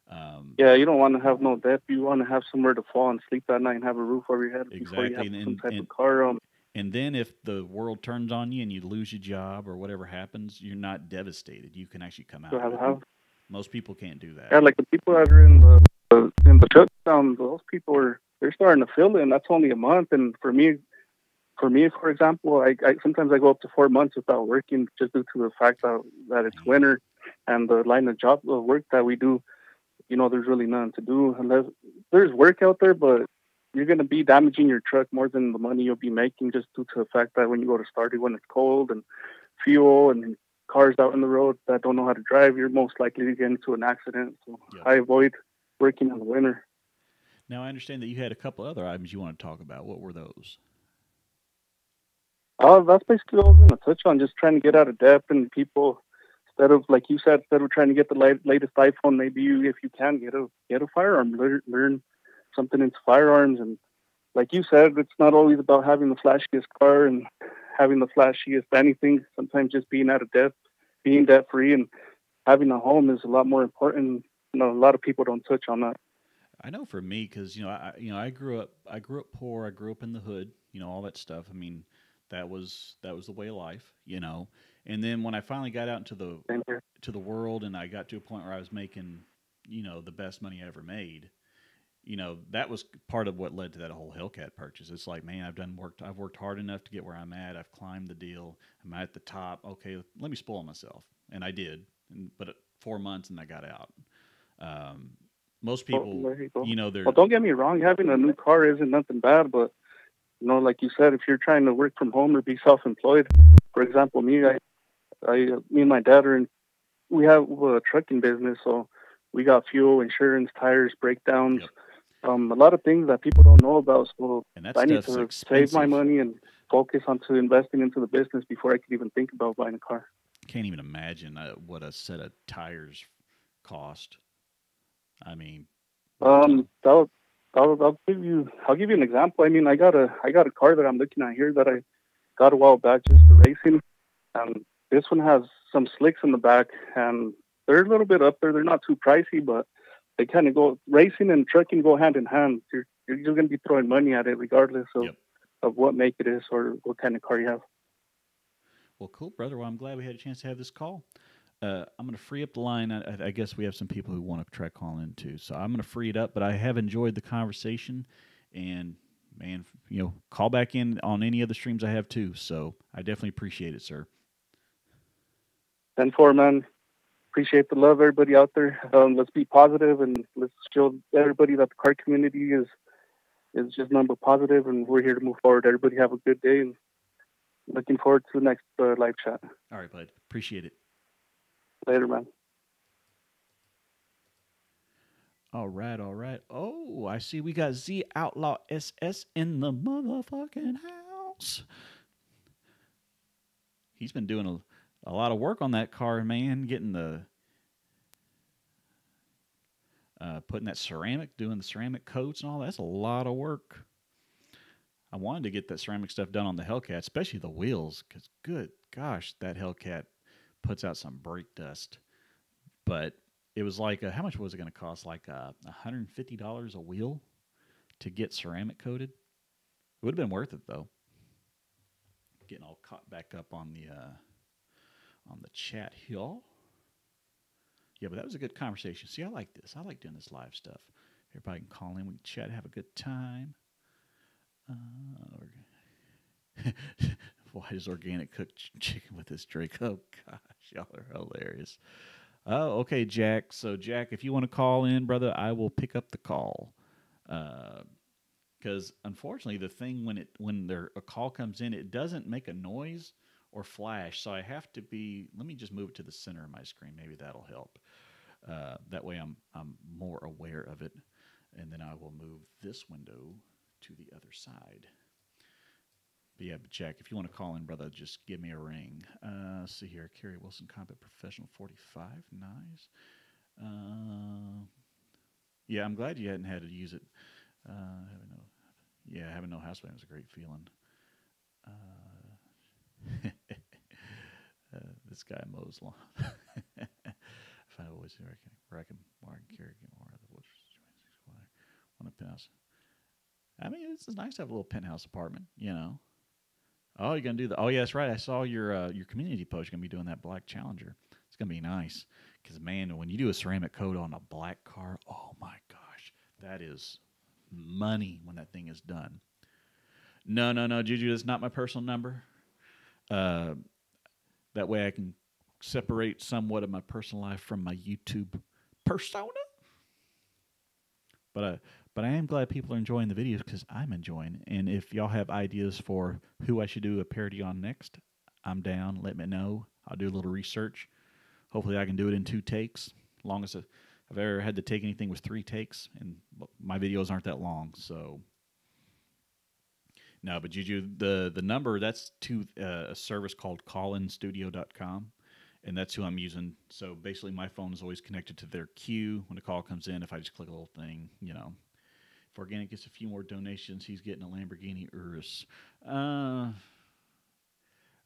Um, Yeah, you don't want to have no debt. You want to have somewhere to fall and sleep at night and have a roof over your head before you exactly, have and some and type and of car. and then if the world turns on you and you lose your job or whatever happens, you're not devastated. You can actually come To out of have a it. house. Most people can't do that. Yeah, like the people that are in the shutdown, those people are they're starting to feel it, and that's only a month. And for me, for example, I sometimes I go up to 4 months without working just due to the fact that it's Man, winter and the line of job work that we do. There's really nothing to do unless there's work out there, but you're going to be damaging your truck more than the money you'll be making just due to the fact that when you go to start it when it's cold and fuel and cars out in the road that don't know how to drive, you're most likely to get into an accident. So yep. I avoid working in the winter. Now I understand that you had a couple other items you want to talk about. What were those? That's basically what I was going to touch on, just trying to get out of debt and people. Instead of, like you said, instead of trying to get the latest iPhone, maybe if you can get a firearm, learn something into firearms. And like you said, it's not always about having the flashiest car and having the flashiest anything. Sometimes just being out of debt, being debt free, and having a home is a lot more important. A lot of people don't touch on that. I know for me, because I grew up poor. I grew up in the hood. All that stuff. I mean, that was the way of life. And then when I finally got out into the Same here. to the world, and I got to a point where I was making, the best money I ever made. That was part of what led to that whole Hellcat purchase. It's like, man, I've worked hard enough to get where I'm at. I've climbed the deal. I'm at the top. Okay, let me spoil myself, and I did. But 4 months, and I got out. Um, Most Well, people, there you go. they're Well, don't get me wrong, having a new car isn't nothing bad, but like you said, if you're trying to work from home or be self-employed, for example, me and my dad we have a trucking business, so we got fuel, insurance, tires, breakdowns, yep, a lot of things that people don't know about. So and that I need stuff's to save my expensive. money and focus onto investing into the business before I could even think about buying a car. Can't even imagine what a set of tires cost. I mean, what the Um, I'll, I'll give you an example. I mean, I got a car that I'm looking at here that I got a while back just for racing. This one has some slicks in the back, and they're a little bit up there. They're not too pricey, but they kind of go racing and trucking go hand in hand. You're just going to be throwing money at it regardless of, yep. of what make it is or what kind of car you have. Well, cool, brother. Well, I'm glad we had a chance to have this call. I'm going to free up the line. I guess we have some people who want to try calling in too, so I'm going to free it up. But I have enjoyed the conversation, and man, call back in on any other streams I have too. So I definitely appreciate it, sir. 10-4, man. Appreciate the love, everybody out there. Let's be positive and let's show everybody that the car community is just number positive, and we're here to move forward. Everybody have a good day, and looking forward to the next live chat. All right, bud. Appreciate it. Later, man. All right, all right. Oh, I see we got Z Outlaw SS in the motherfucking house. He's been doing a lot of work on that car, man. Getting the putting that ceramic, doing the ceramic coats and all. That's a lot of work. I wanted to get that ceramic stuff done on the Hellcat, especially the wheels, because good gosh, that Hellcat puts out some brake dust. But it was like, how much was it going to cost? Like $150 a wheel to get ceramic coated. It would have been worth it though. Getting all caught back up on the chat here. Yeah, but that was a good conversation. See, I like this. I like doing this live stuff. Everybody can call in. We can chat, have a good time. Why does organic cook chicken with this Drake? Oh, gosh, y'all are hilarious. Oh, okay, Jack. So, Jack, if you want to call in, brother, I will pick up the call. Because, unfortunately, the thing when a call comes in, it doesn't make a noise or flash. So I have to be. Let me just move it to the center of my screen. Maybe that'll help. That way, I'm more aware of it, and then I will move this window to the other side. But yeah, but Jack, if you want to call in, brother, just give me a ring. Let's see here. Kerry Wilson Combat Professional 45. Nice. Yeah, I'm glad you hadn't had to use it. Having no house plan was a great feeling. This guy mows lawn. If I always where I can carry more of the woods. Want a penthouse. I mean, it's nice to have a little penthouse apartment, you know. Oh, you're gonna do the? Oh, yeah, that's right. I saw your community post. You're gonna be doing that black Challenger. It's gonna be nice because man, when you do a ceramic coat on a black car, oh my gosh, that is money when that thing is done. No, Juju, that's not my personal number. That way I can separate somewhat of my personal life from my YouTube persona. But I am glad people are enjoying the videos because I'm enjoying. And if y'all have ideas for who I should do a parody on next, I'm down. Let me know. I'll do a little research. Hopefully I can do it in 2 takes. Longest I've ever had to take anything was 3 takes, and my videos aren't that long. So no, but Juju, the number, that's to a service called callinstudio.com. And that's who I'm using. So basically, my phone is always connected to their queue. When a call comes in, if I just click a little thing, you know. If Organic gets a few more donations, he's getting a Lamborghini Urus. I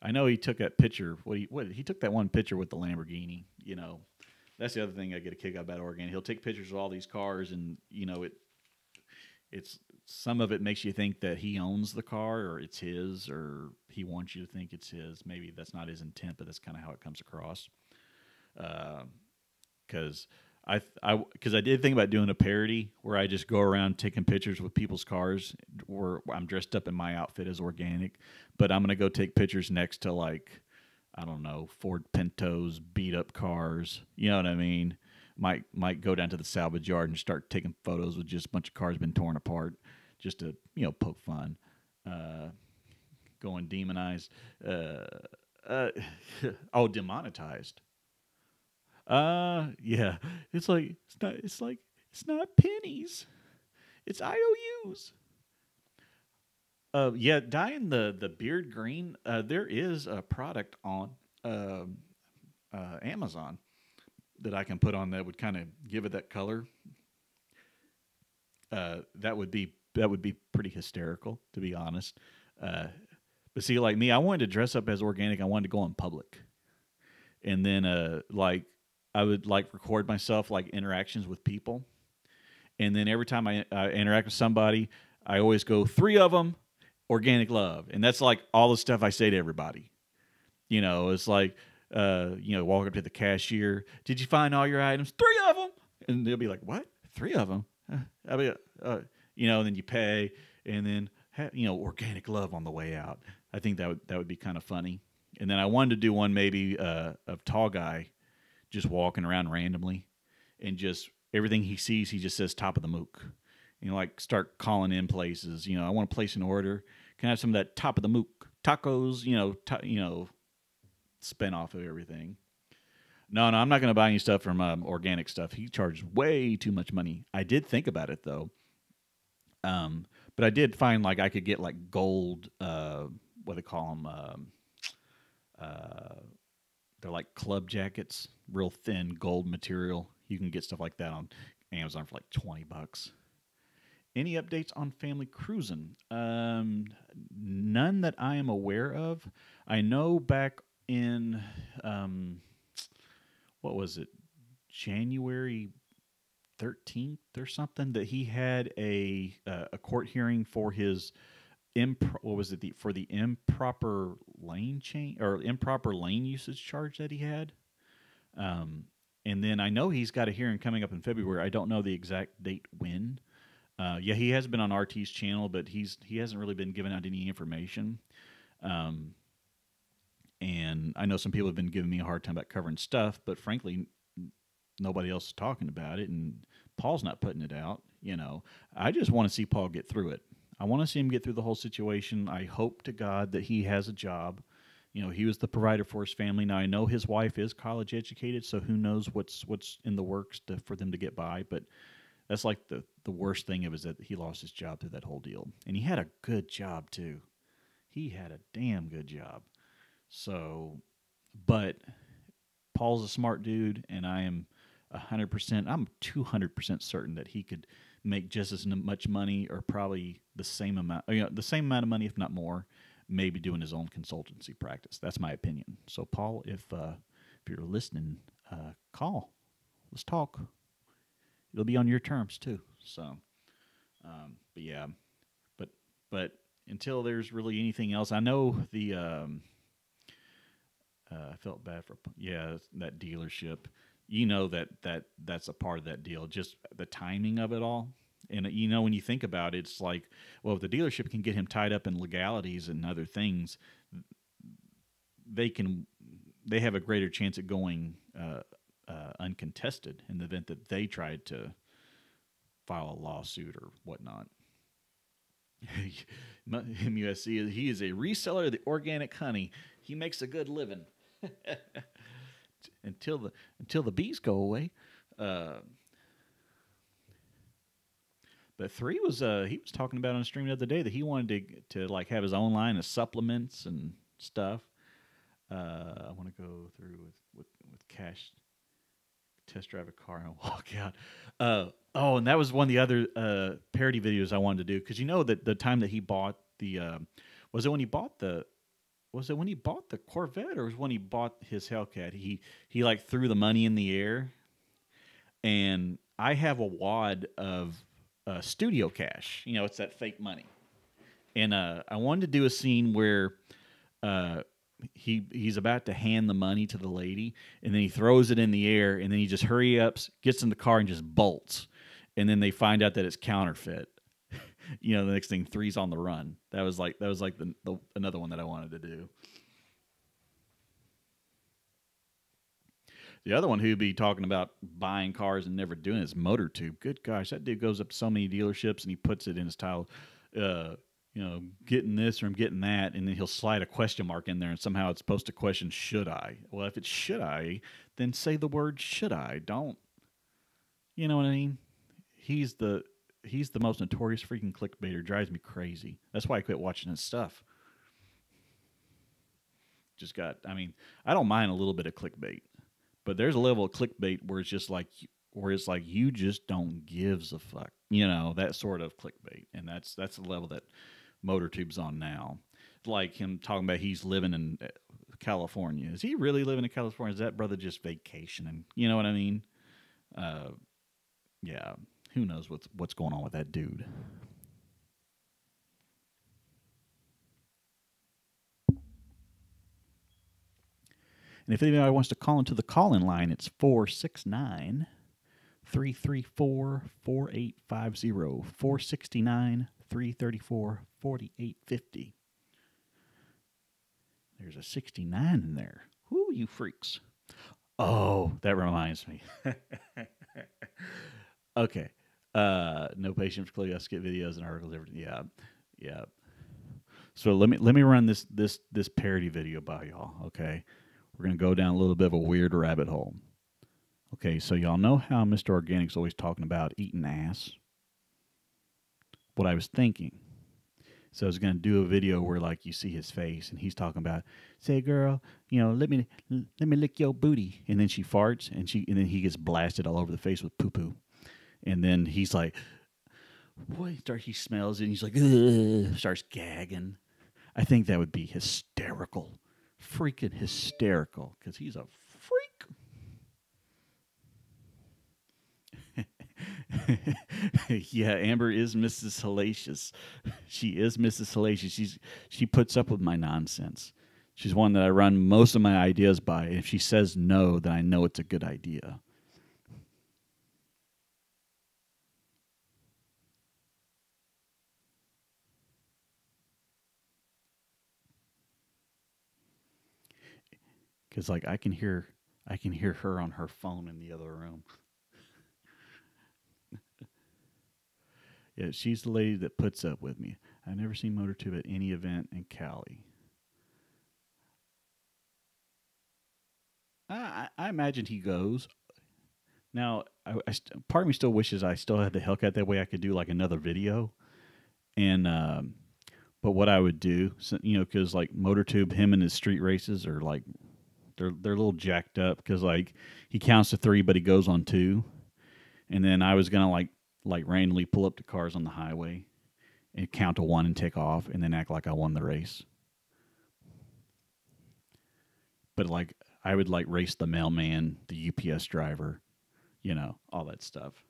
know he took that picture. He took that one picture with the Lamborghini. You know, that's the other thing I get a kick out about Organic. He'll take pictures of all these cars, and you know it's some of it makes you think that he owns the car or it's his, or he wants you to think it's his. Maybe that's not his intent, but that's kind of how it comes across. Because I did think about doing a parody where I just go around taking pictures with people's cars where I'm dressed up in my outfit as Organic, but I'm gonna go take pictures next to, like, I don't know, Ford Pintos, beat up cars. You know what I mean? Might go down to the salvage yard and start taking photos with just a bunch of cars been torn apart, just to, you know, poke fun. Going demonized. Demonetized. Yeah. It's not pennies. It's IOUs. Yeah, dyeing the beard green. There is a product on Amazon that I can put on that would kind of give it that color. That would be pretty hysterical, to be honest. But see, like me, I wanted to dress up as Organic. I wanted to go in public, and then I would record myself interactions with people, and then every time I interact with somebody, I always go 3 of them, Organic love, and that's like all the stuff I say to everybody. You know, it's like walk up to the cashier. Did you find all your items? 3 of them, and they'll be like, "What? 3 of them?" I mean, and then you pay, and then Organic love on the way out. I think that would be kind of funny. And then I wanted to do one maybe of Tall Guy just walking around randomly, and just everything he sees, he just says top of the mook. Start calling in places. I want to place an order. Can I have some of that top of the mook tacos? Spin off of everything. No, I'm not going to buy any stuff from organic stuff. He charged way too much money. I did think about it though, but I did find like I could get like gold. What they call them? They're like club jackets, real thin gold material. You can get stuff like that on Amazon for like $20. Any updates on family cruising? None that I am aware of. I know back in what was it, January 13th or something, that he had a court hearing for his what was it, for the improper lane change or improper lane usage charge that he had. And then I know he's got a hearing coming up in February. I don't know the exact date when. Yeah, he has been on RT's channel, but he hasn't really been giving out any information. And I know some people have been giving me a hard time about covering stuff, but frankly, nobody else is talking about it, and Paul's not putting it out. I just want to see Paul get through it. I want to see him get through the whole situation. I hope to God that he has a job. He was the provider for his family. Now I know his wife is college educated, so who knows what's in the works for them to get by. But that's like the worst thing of it is that he lost his job through that whole deal, and he had a good job too. He had a damn good job. So, but Paul's a smart dude, and I am 100%. I'm 200% certain that he could make just as much money, or probably the same amount. The same amount of money, if not more. Maybe doing his own consultancy practice. That's my opinion. So, Paul, if you're listening, call. Let's talk. It'll be on your terms too. So, but yeah, but until there's really anything else, I know the. I felt bad for that dealership. That's a part of that deal. Just the timing of it all. And when you think about it, it's like, well, if the dealership can get him tied up in legalities and other things, they have a greater chance at going uncontested in the event that they tried to file a lawsuit or whatnot. MUSC, he is a reseller of the organic honey. He makes a good living until the bees go away. But 3 was he was talking about on a stream the other day that he wanted to like have his own line of supplements and stuff. I want to go through with cash, test drive a car and walk out. And that was one of the other parody videos I wanted to do, because that the time that he bought the was it when he bought the Corvette, or was it when he bought his Hellcat? He like threw the money in the air, and I have a wad of studio cash. It's that fake money, and I wanted to do a scene where he's about to hand the money to the lady, and then he throws it in the air, and then he just hurry up, gets in the car, and just bolts, and then they find out that it's counterfeit. The next thing, 3's on the run. That was like the another one that I wanted to do. The other one who'd be talking about buying cars and never doing it is MotorTube. Good gosh, that dude goes up to so many dealerships and he puts it in his title, getting this or I'm getting that, and then he'll slide a question mark in there, and somehow it's supposed to question, should I? Well, if it's should I, then say the word should I. Don't, you know what I mean? He's the most notorious freaking clickbaiter. Drives me crazy. That's why I quit watching his stuff. I don't mind a little bit of clickbait. But there's a level of clickbait where it's like you just don't give a fuck, that sort of clickbait, and that's the level that MotorTube's on now. Like him talking about he's living in California. Is he really living in California? Is that brother just vacationing? You know what I mean? Yeah. Who knows what's going on with that dude? And if anybody wants to call into the call-in line, it's 469-334-4850. 469-334-4850. There's a 69 in there. Whoo, you freaks. Oh, that reminds me. Okay. No patience for Clay. I skip videos and articles. Everything. Yeah. So let me run this parody video by y'all. Okay. We're going to go down a little bit of a weird rabbit hole. Okay, so y'all know how Mr. Organic's always talking about eating ass? What I was thinking. So I was going to do a video where like you see his face and he's talking about, say girl, let me lick your booty. And then she farts and then he gets blasted all over the face with poo poo. And then he's like, boy, he smells it and he's like, ugh, starts gagging. I think that would be hysterical. Freaking hysterical. Because he's a freak. Yeah, Amber is Mrs. Hellacious. She is Mrs. Hellacious. She puts up with my nonsense. She's one that I run most of my ideas by. If she says no, then I know it's a good idea. Because like I can hear her on her phone in the other room. Yeah, she's the lady that puts up with me. I've never seen MotorTube at any event in Cali. I imagine he goes. Now, part of me still wishes I still had the Hellcat. That way I could do like another video. And but what I would do, because like MotorTube, him and his street races are like they're a little jacked up because like he counts to 3, but he goes on 2. And then I was gonna like randomly pull up to cars on the highway and count to 1 and take off, and then act like I won the race. But like I would like race the mailman, the UPS driver, all that stuff.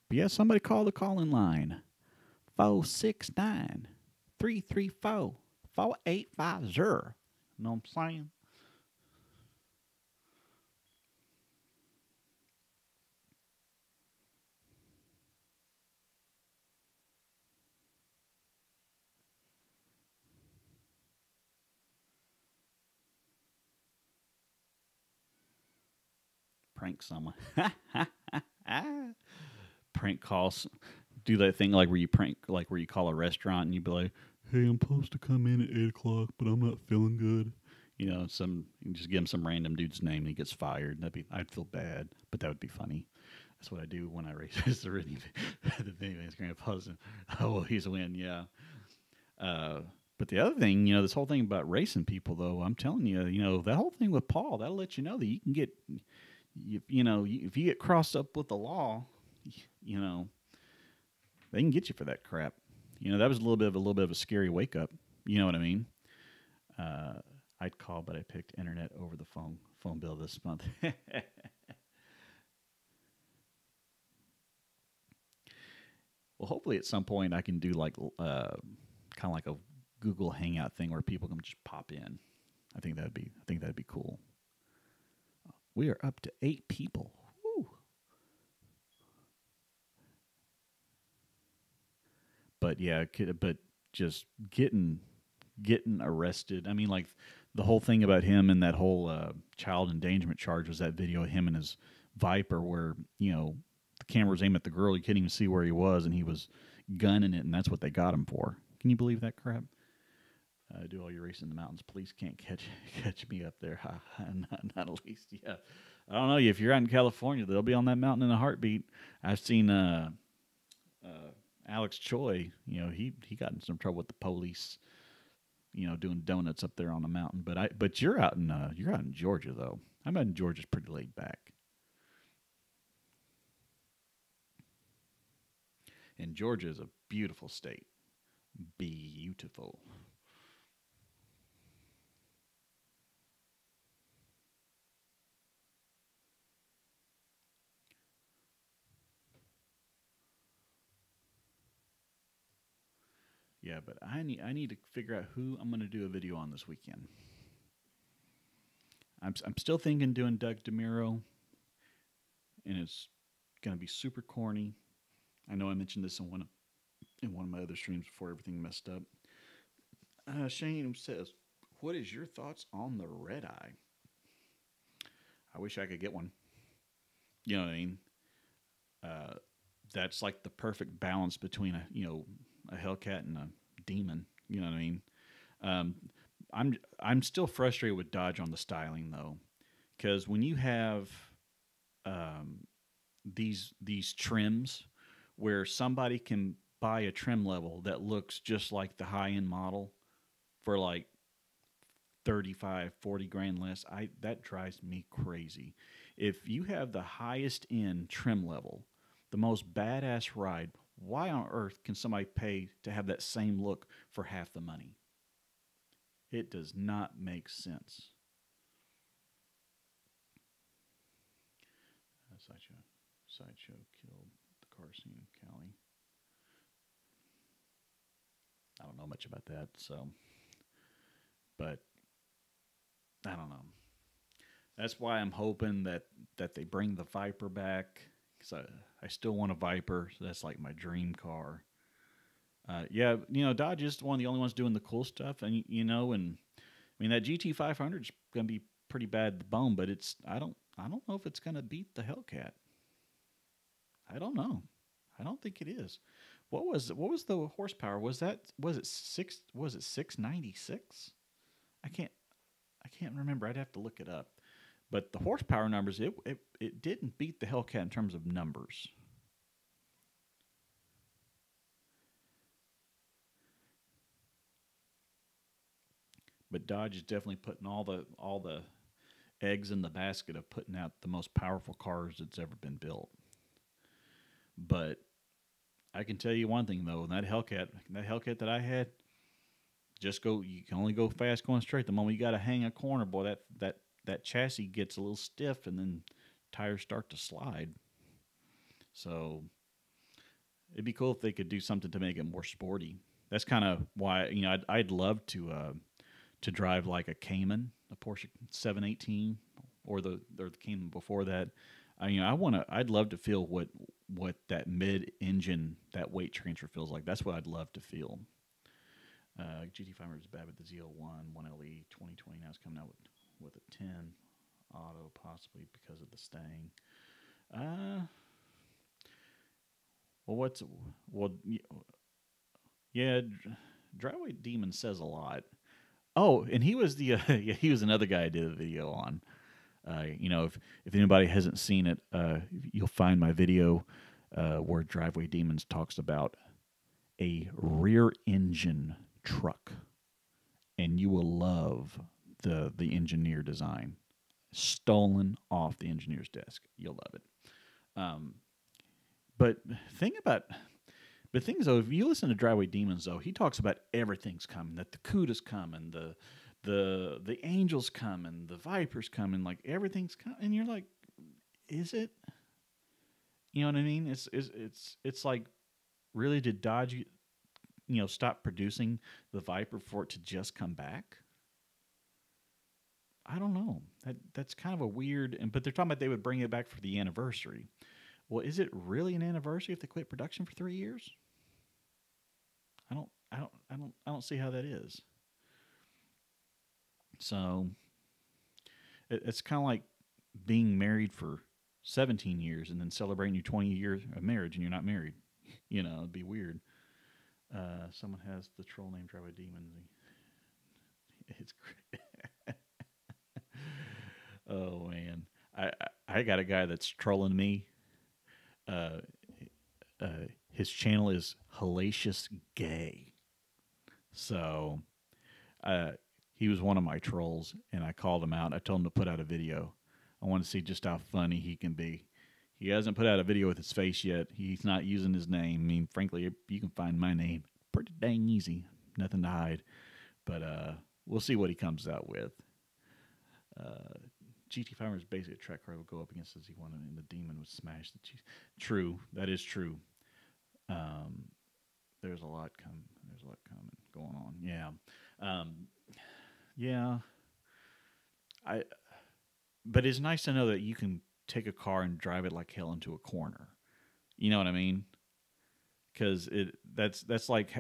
But yeah, somebody call the call-in line. 469-334-4850. You know what I'm saying? Prank someone. Prank calls. Do that thing like where you call a restaurant and you be like, "Hey, I'm supposed to come in at 8:00, but I'm not feeling good." You just give him some random dude's name and he gets fired. I'd feel bad, but that would be funny. That's what I do when I race the Ridney, the Vinny's grandpa's. Oh, well, he's a win, yeah. But the other thing, this whole thing about racing people, though, I'm telling you, that whole thing with Paul, that'll let you know that you can get, if you get crossed up with the law, they can get you for that crap. That was a little bit of a scary wake up. You know what I mean? I'd call, but I picked internet over the phone bill this month. Well, hopefully at some point I can do like kind of like a Google Hangout thing where people can just pop in. I think that'd be cool. We are up to 8 people. Woo. But yeah, but just getting arrested. I mean, like the whole thing about him and that whole child endangerment charge was that video of him and his Viper where, the camera was aimed at the girl. You couldn't even see where he was, and he was gunning it, and that's what they got him for. Can you believe that crap? Do all your racing in the mountains. Police can't catch me up there. Not at least, yeah. I don't know. If you're out in California, they'll be on that mountain in a heartbeat. I've seen Alex Choi. He got in some trouble with the police. Doing donuts up there on the mountain. But you're out in Georgia though. I imagine Georgia's pretty laid back. And Georgia is a beautiful state. Beautiful. Yeah, but I need to figure out who I'm going to do a video on this weekend. I'm still thinking doing Doug DeMuro, and it's going to be super corny. I know I mentioned this in one of my other streams before everything messed up. Shane says, "What is your thoughts on the red eye?" I wish I could get one. You know what I mean? That's like the perfect balance between a Hellcat and a demon. You know what I mean? I'm still frustrated with Dodge on the styling though, because when you have these trims where somebody can buy a trim level that looks just like the high end model for like 35, 40 grand less, that drives me crazy. If you have the highest end trim level, the most badass ride, why on earth can somebody pay to have that same look for half the money? It does not make sense. Sideshow killed the car scene in Cali. I don't know much about that, so, but I don't know. That's why I'm hoping that they bring the Viper back, because I still want a Viper. So that's like my dream car. Yeah, Dodge is one of the only ones doing the cool stuff, and and I mean that GT500 is going to be pretty bad at the bone, but I don't know if it's going to beat the Hellcat. I don't know. I don't think it is. What was the horsepower? Was it 696? I can't remember. I'd have to look it up. But the horsepower numbers, it didn't beat the Hellcat in terms of numbers. But Dodge is definitely putting all the eggs in the basket of putting out the most powerful cars that's ever been built. But I can tell you one thing though, that Hellcat that I had, you can only go fast going straight. The moment you got to hang a corner, boy, that chassis gets a little stiff, and then tires start to slide. So it'd be cool if they could do something to make it more sporty. That's kind of why I'd love to drive like a Cayman, a Porsche 718, or the Cayman before that. I'd love to feel what that mid-engine, that weight transfer feels like. That's what I'd love to feel. GT500 is bad with the Z01, 1LE 2020 now is coming out with a 10 auto, possibly because of the staying. Driveway Demon says a lot. Oh, and he was he was another guy I did a video on. If anybody hasn't seen it, you'll find my video where Driveway Demons talks about a rear engine truck, and you will love the engineer design, stolen off the engineer's desk. You'll love it. But the thing is, though, if you listen to Driveway Demons, though, he talks about everything's coming, that the CUDA's coming, the Angels coming, the Vipers coming, like everything's coming, and you're like, is it? You know what I mean? It's like, really, did Dodge, stop producing the Viper for it to just come back? I don't know. That's kind of a weird, but they're talking about they would bring it back for the anniversary. Well, is it really an anniversary if they quit production for 3 years? I don't see how that is. So it's kind of like being married for 17 years and then celebrating your 20 years of marriage and you're not married. It'd be weird. Someone has the troll name Driveway Demons. It's great. Oh man, I got a guy that's trolling me. His channel is Hellacious J. So, he was one of my trolls, and I called him out. I told him to put out a video. I want to see just how funny he can be. He hasn't put out a video with his face yet. He's not using his name. I mean, frankly, you can find my name pretty dang easy. Nothing to hide. But we'll see what he comes out with. GT500 is basically a track car would go up against the Z1, and the Demon would smash the G. True, that is true. There's a lot coming. Going on. Yeah, yeah. But it's nice to know that you can take a car and drive it like hell into a corner. You know what I mean? Because that's like,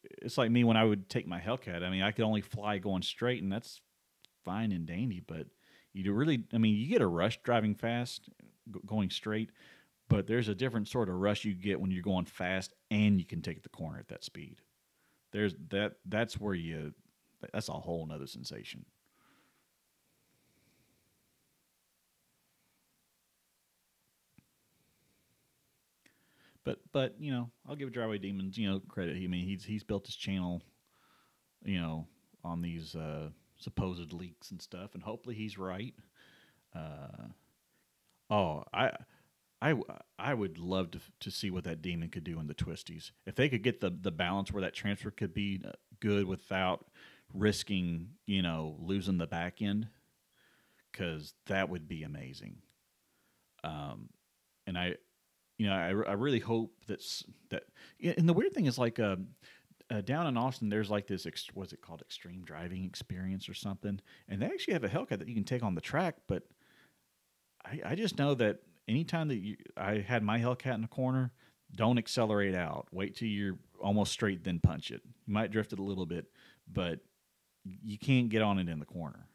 it's like me when I would take my Hellcat. I mean, I could only fly going straight, and that's fine and dandy. But you get a rush driving fast, going straight. But there's a different sort of rush you get when you're going fast and you can take the corner at that speed. That's where that's a whole nother sensation. But I'll give Driveway Demons credit. I mean, he's built his channel you know on these supposed leaks and stuff, and hopefully he's right. Oh, I I would love to see what that demon could do in the twisties. If they could get the balance where that transfer could be good without risking losing the back end, because that would be amazing. And I really hope that. Yeah, and the weird thing is like down in Austin, there's like this what's it called, extreme driving experience or something, and they actually have a Hellcat that you can take on the track. But I just know that anytime that I had my Hellcat in the corner, don't accelerate out. Wait till you're almost straight, then punch it. You might drift it a little bit, but you can't get on it in the corner.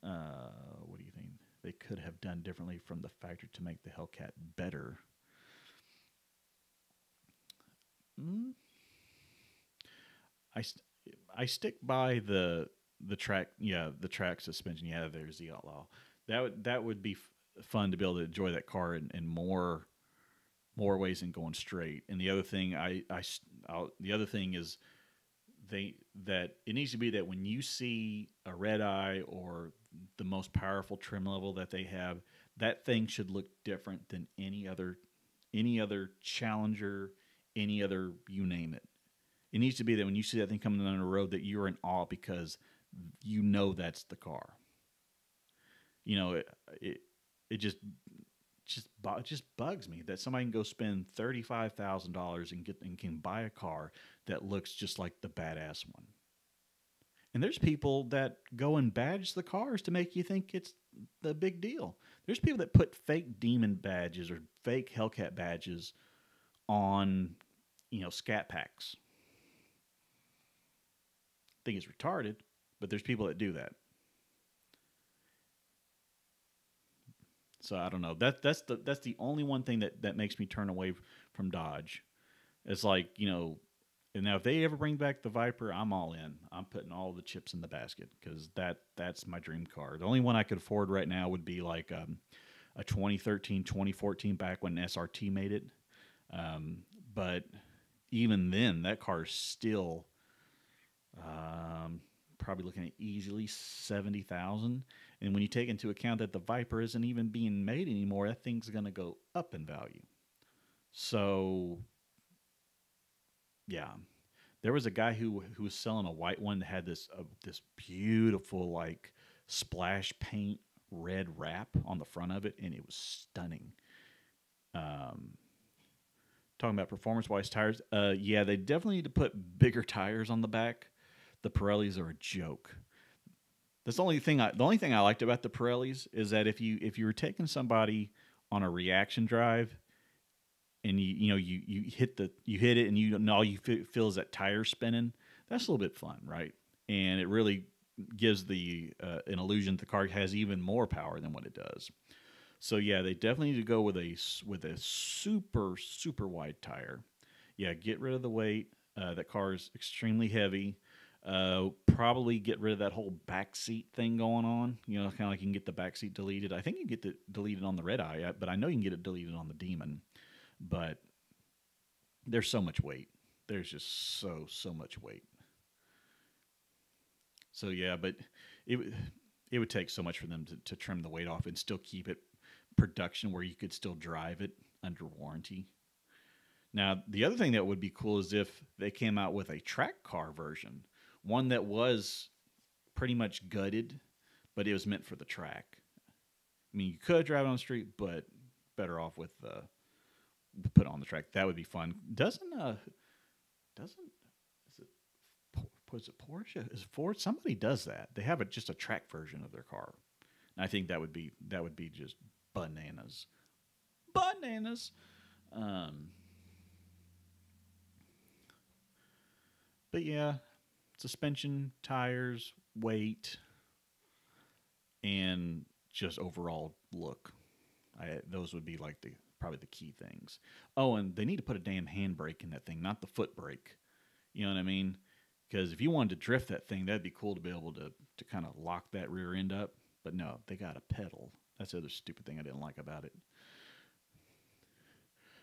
What do you think they could have done differently from the factory to make the Hellcat better? I, I stick by the track, the track suspension. Yeah, there's the Outlaw. That would be fun to be able to enjoy that car in more ways than going straight. And the other thing the other thing is that it needs to be that when you see a red eye or the most powerful trim level that they have, that thing should look different than any other Challenger, any other, you name it. It needs to be that when you see that thing coming down the road, that you're in awe because that's the car. It just bugs me that somebody can go spend $35,000 and can buy a car that looks just like the badass one. And there's people that go and badge the cars to make you think it's the big deal. There's people that put fake Demon badges or fake Hellcat badges on, scat packs. I think it's retarded, but there's people that do that. So I don't know. That's the only one thing that makes me turn away from Dodge. It's like, and now if they ever bring back the Viper, I'm all in. I'm putting all the chips in the basket because that's my dream car. The only one I could afford right now would be like a 2013, 2014, back when SRT made it. But even then, that car is still probably looking at easily 70,000. And when you take into account that the Viper isn't even being made anymore, that thing's going to go up in value. So, yeah, there was a guy who was selling a white one that had this beautiful like splash paint red wrap on the front of it, and it was stunning. Talking about performance-wise tires, yeah, they definitely need to put bigger tires on the back. The Pirellis are a joke. That's the only thing I liked about the Pirellis is that if you were taking somebody on a reaction drive and you hit it and all you feel is that tire spinning, that's a little bit fun, right? And it really gives the an illusion that the car has even more power than what it does. So yeah, they definitely need to go with a super super wide tire. Yeah, get rid of the weight. That car is extremely heavy. Probably get rid of that whole backseat thing going on. Kind of like you can get the backseat deleted. I think you can get it deleted on the Red Eye, but I know you can get it deleted on the Demon. But there's so much weight. There's just so much weight. So yeah, but it would take so much for them to trim the weight off and still keep it production where you could still drive it under warranty. Now, the other thing that would be cool is if they came out with a track car version, one that was pretty much gutted, but it was meant for the track. I mean, you could drive it on the street, but better off with put it on the track. That would be fun. Was it Porsche? Is it Ford? Somebody does that. They have just a track version of their car. And I think that would be just bananas. Bananas. But yeah, suspension, tires, weight, and just overall look. Those would be like probably the key things. Oh, and they need to put a damn handbrake in that thing, not the foot brake. You know what I mean? Because if you wanted to drift that thing, that'd be cool to be able to kind of lock that rear end up. But no, they got a pedal. That's the other stupid thing I didn't like about it.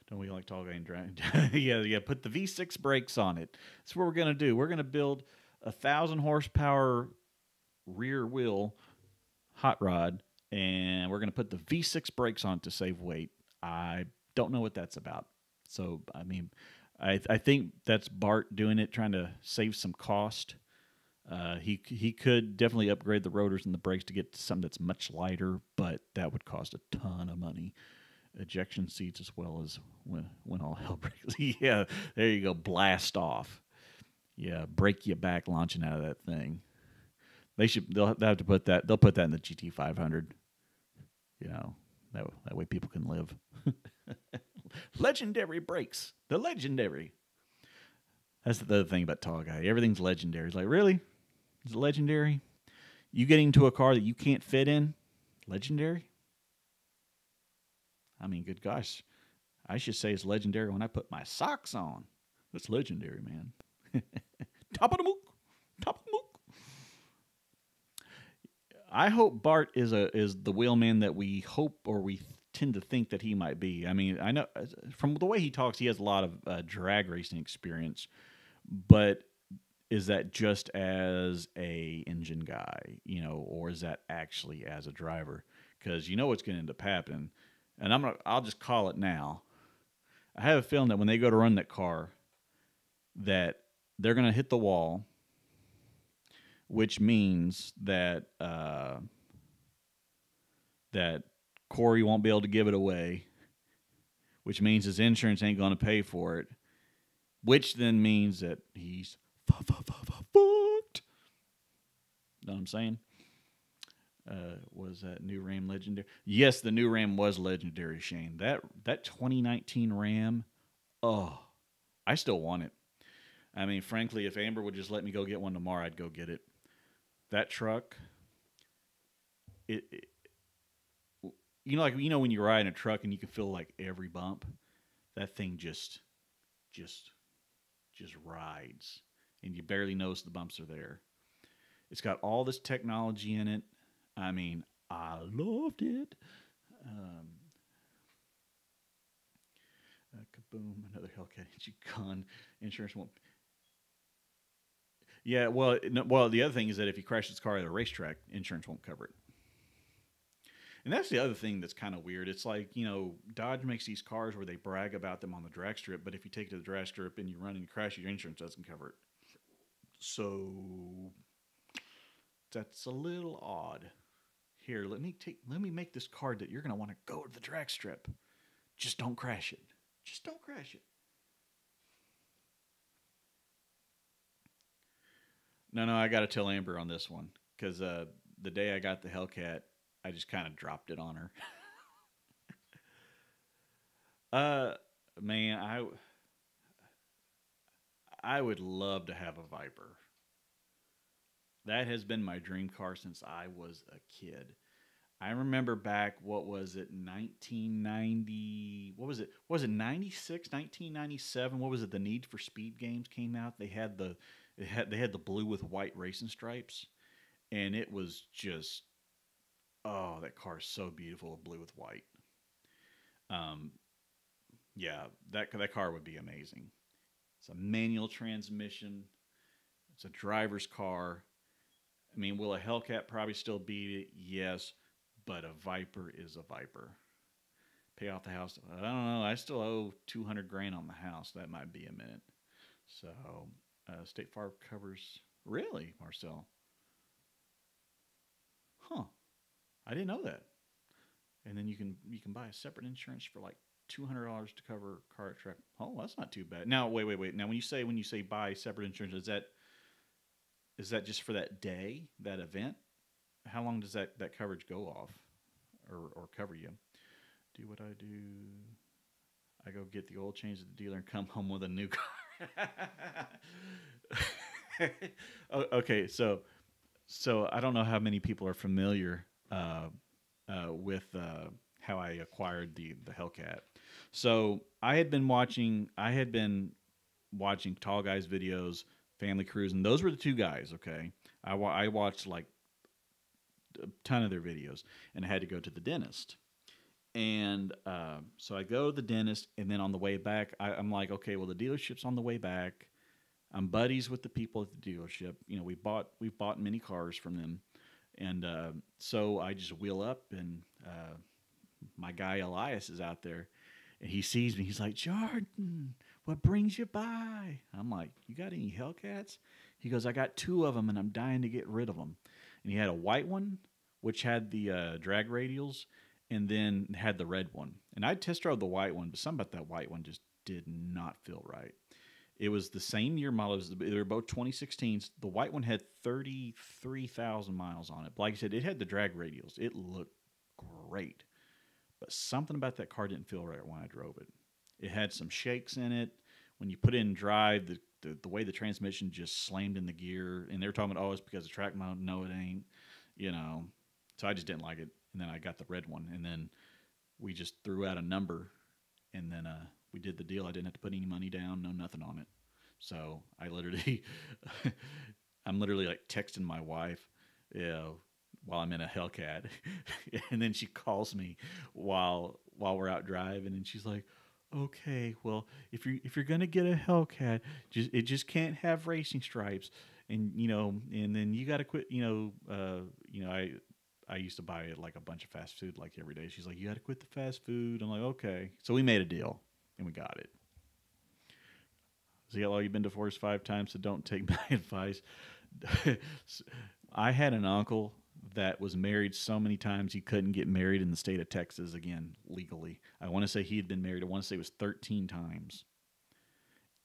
Don't we like tall guy and drag? Yeah. Put the V6 brakes on it. That's what we're gonna do. We're gonna build 1,000 horsepower rear wheel hot rod, and we're gonna put the V6 brakes on it to save weight. I don't know what that's about. So I mean, I think that's Bart doing it, trying to save some cost. He could definitely upgrade the rotors and the brakes to get to something that's much lighter, but that would cost a ton of money. Ejection seats as well as when all hell breaks. Yeah, there you go. Blast off. Yeah, break you back launching out of that thing. They'll have to put that. They'll put that in the GT 500. You know, that way people can live. Legendary brakes. The legendary. That's the other thing about Tall Guy. Everything's legendary. It's like, really? Is it legendary? You getting into a car that you can't fit in? Legendary? I mean, good gosh. I should say it's legendary when I put my socks on. That's legendary, man. Top of the mook. Top of the mook. I hope Bart is the wheelman that we hope or we tend to think that he might be. I mean, I know from the way he talks, he has a lot of drag racing experience, but is that just as a engine guy, or is that actually as a driver? Because you know what's going to end up happening, and I'll just call it now. I have a feeling that when they go to run that car, that they're going to hit the wall, which means that that Corey won't be able to give it away, which means his insurance ain't going to pay for it, which then means that he's fucked. Know what I'm saying? Was that new Ram legendary? Yes, the new Ram was legendary, Shane. That 2019 Ram, I still want it. I mean, frankly, if Amber would just let me go get one tomorrow, I'd go get it. That truck, like when you ride in a truck and you can feel like every bump, that thing just rides, and you barely notice the bumps are there. It's got all this technology in it. I mean, I loved it. Kaboom! Another Hellcat engine gone. Insurance won't. Yeah, well, the other thing is that if you crash this car at a racetrack, insurance won't cover it. And that's the other thing that's kind of weird. It's like, Dodge makes these cars where they brag about them on the drag strip, but if you take it to the drag strip and you run and you crash, your insurance doesn't cover it. So that's a little odd. Here, let me make this card that you're going to want to go to the drag strip. Just don't crash it. Just don't crash it. No, I got to tell Amber on this one, because the day I got the Hellcat, I just kind of dropped it on her. Man, I would love to have a Viper. That has been my dream car since I was a kid. I remember back, what was it, 1990, what was it? Was it 96, 1997? What was it? The Need for Speed games came out. They had the blue with white racing stripes, and it was just, oh, that car is so beautiful, blue with white. Yeah, that car would be amazing. It's a manual transmission. It's a driver's car. I mean, will a Hellcat probably still beat it? Yes, but a Viper is a Viper. Pay off the house. I don't know. I still owe $200,000 on the house. That might be a minute. So, State Farm covers. Really, Marcel? Huh. I didn't know that. And then you can buy a separate insurance for like $200 to cover car truck. Oh, that's not too bad. Now, wait. Now, when you say buy separate insurance, is that just for that day, that event? How long does that coverage go off or cover you? Do what I do. I go get the oil change at the dealer and come home with a new car. Okay, so I don't know how many people are familiar with how I acquired the Hellcat. So I had been watching Tall Guy's videos Family Cruising. Those were the two guys. Okay, I watched like a ton of their videos, and I had to go to the dentist. And so I go to the dentist, and then on the way back, I'm like, okay, well, the dealership's on the way back. I'm buddies with the people at the dealership. You know, we've bought many cars from them, and so I just wheel up, and my guy Elias is out there, and he sees me. He's like, Jordan, what brings you by? I'm like, you got any Hellcats? He goes, I got two of them, and I'm dying to get rid of them. And he had a white one, which had the drag radials, and then had the red one. And I test drove the white one, but something about that white one just did not feel right. It was the same year model. They were both 2016s. The white one had 33,000 miles on it. But like I said, it had the drag radials. It looked great. But something about that car didn't feel right when I drove it. It had some shakes in it. When you put it in drive, the way the transmission just slammed in the gear. And they were talking about, oh, it's because of track mode. No, it ain't. You know. So I just didn't like it. And then I got the red one. And then we just threw out a number. And then we did the deal. I didn't have to put any money down. No, nothing on it. So I literally, I'm literally like texting my wife, you know, while I'm in a Hellcat, and then she calls me while we're out driving, and she's like, "Okay, well, if you're gonna get a Hellcat, it just can't have racing stripes, and you know, and then you got to quit, I used to buy like a bunch of fast food like every day. She's like, you got to quit the fast food. I'm like, okay, so we made a deal, and we got it. See how long you've been divorced 5 times, so don't take my advice. I had an uncle that was married so many times he couldn't get married in the state of Texas again legally. I want to say he had been married. I want to say it was 13 times,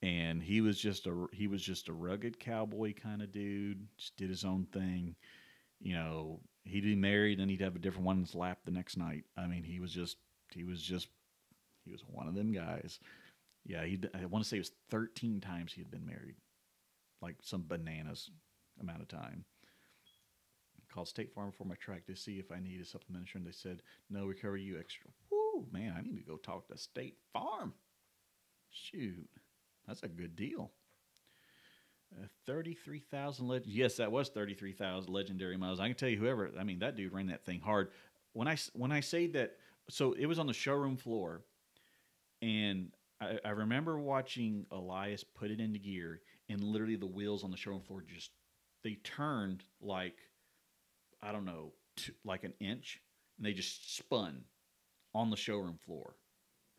and he was just a rugged cowboy kind of dude. Just did his own thing. You know, he'd be married and he'd have a different one in his lap the next night. I mean, he was one of them guys. Yeah, I want to say it was 13 times he had been married. Like some bananas amount of time. Called State Farm for my track to see if I needed supplementary, and they said, no, we cover you extra. Woo, man, I need to go talk to State Farm. Shoot, that's a good deal. 33,000 yes, that was 33,000 legendary miles. I can tell you that dude ran that thing hard. When I say that, so it was on the showroom floor, and I remember watching Elias put it into gear, and literally the wheels on the showroom floor they turned like, I don't know, like an inch, and they just spun on the showroom floor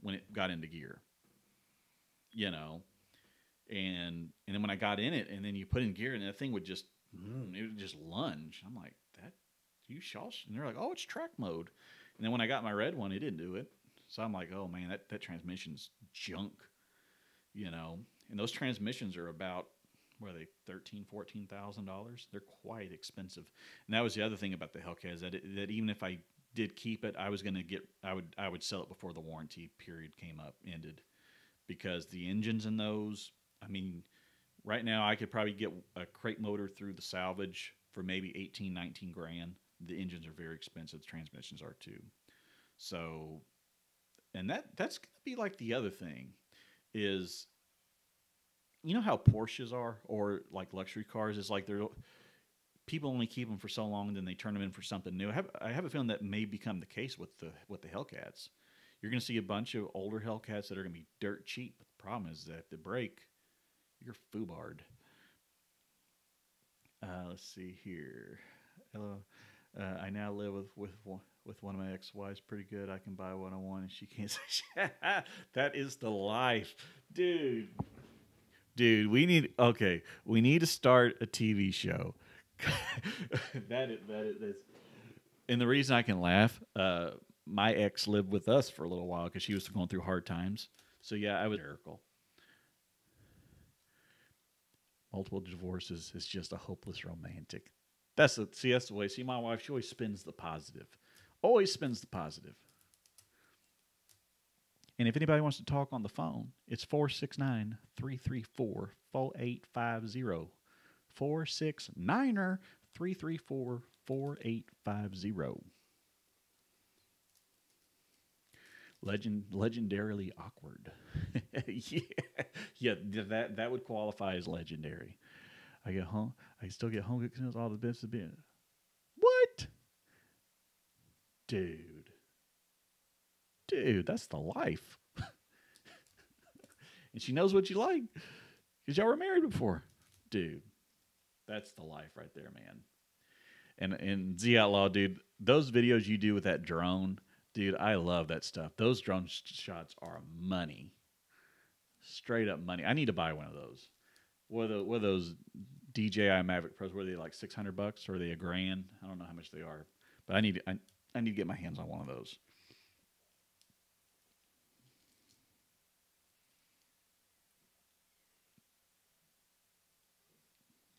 when it got into gear. You know, and then when I got in it, and then you put in gear, and that thing would just lunge. I'm like, that you shosh? And they're like, oh, it's track mode. And then when I got my red one, it didn't do it. So I'm like, oh man, that transmission's junk. You know, and those transmissions are about, what are they, $13,000-$14,000? They're quite expensive. And that was the other thing about the Hellcat, is that even if I did keep it, I would sell it before the warranty period ended, because the engines in those, I mean, right now I could probably get a crate motor through the salvage for maybe 18, 19 grand. The engines are very expensive. The transmissions are too. So, and that's going to be like the other thing is, you know how Porsches are, or like luxury cars? It's like people only keep them for so long, and then they turn them in for something new. I have a feeling that may become the case with the Hellcats. You're going to see a bunch of older Hellcats that are going to be dirt cheap. But the problem is that if they break, you're foobarred. Let's see here. I now live with one of my ex-wives pretty good. I can buy what I want, and she can't say shit. That is the life. Dude, we need to start a TV show. that is. And the reason I can laugh, my ex lived with us for a little while because she was going through hard times. So yeah, I was hysterical. Multiple divorces is just a hopeless romantic. That's the way. See, my wife, she always spins the positive. Always spins the positive. And if anybody wants to talk on the phone, it's 469-334-4850. 469-334-4850. Legendarily awkward. Yeah, that would qualify as legendary. I get home. I still get home cooked meals. All the bits of being. What, dude? Dude, that's the life. And she knows what you like because y'all were married before, dude. That's the life right there, man. And Z Outlaw, dude, those videos you do with that drone, dude, I love that stuff. Those drone shots are money, straight up money. I need to buy one of those. What are those DJI Mavic Pros? Were they like $600 or are they a grand? I don't know how much they are, but I need to get my hands on one of those.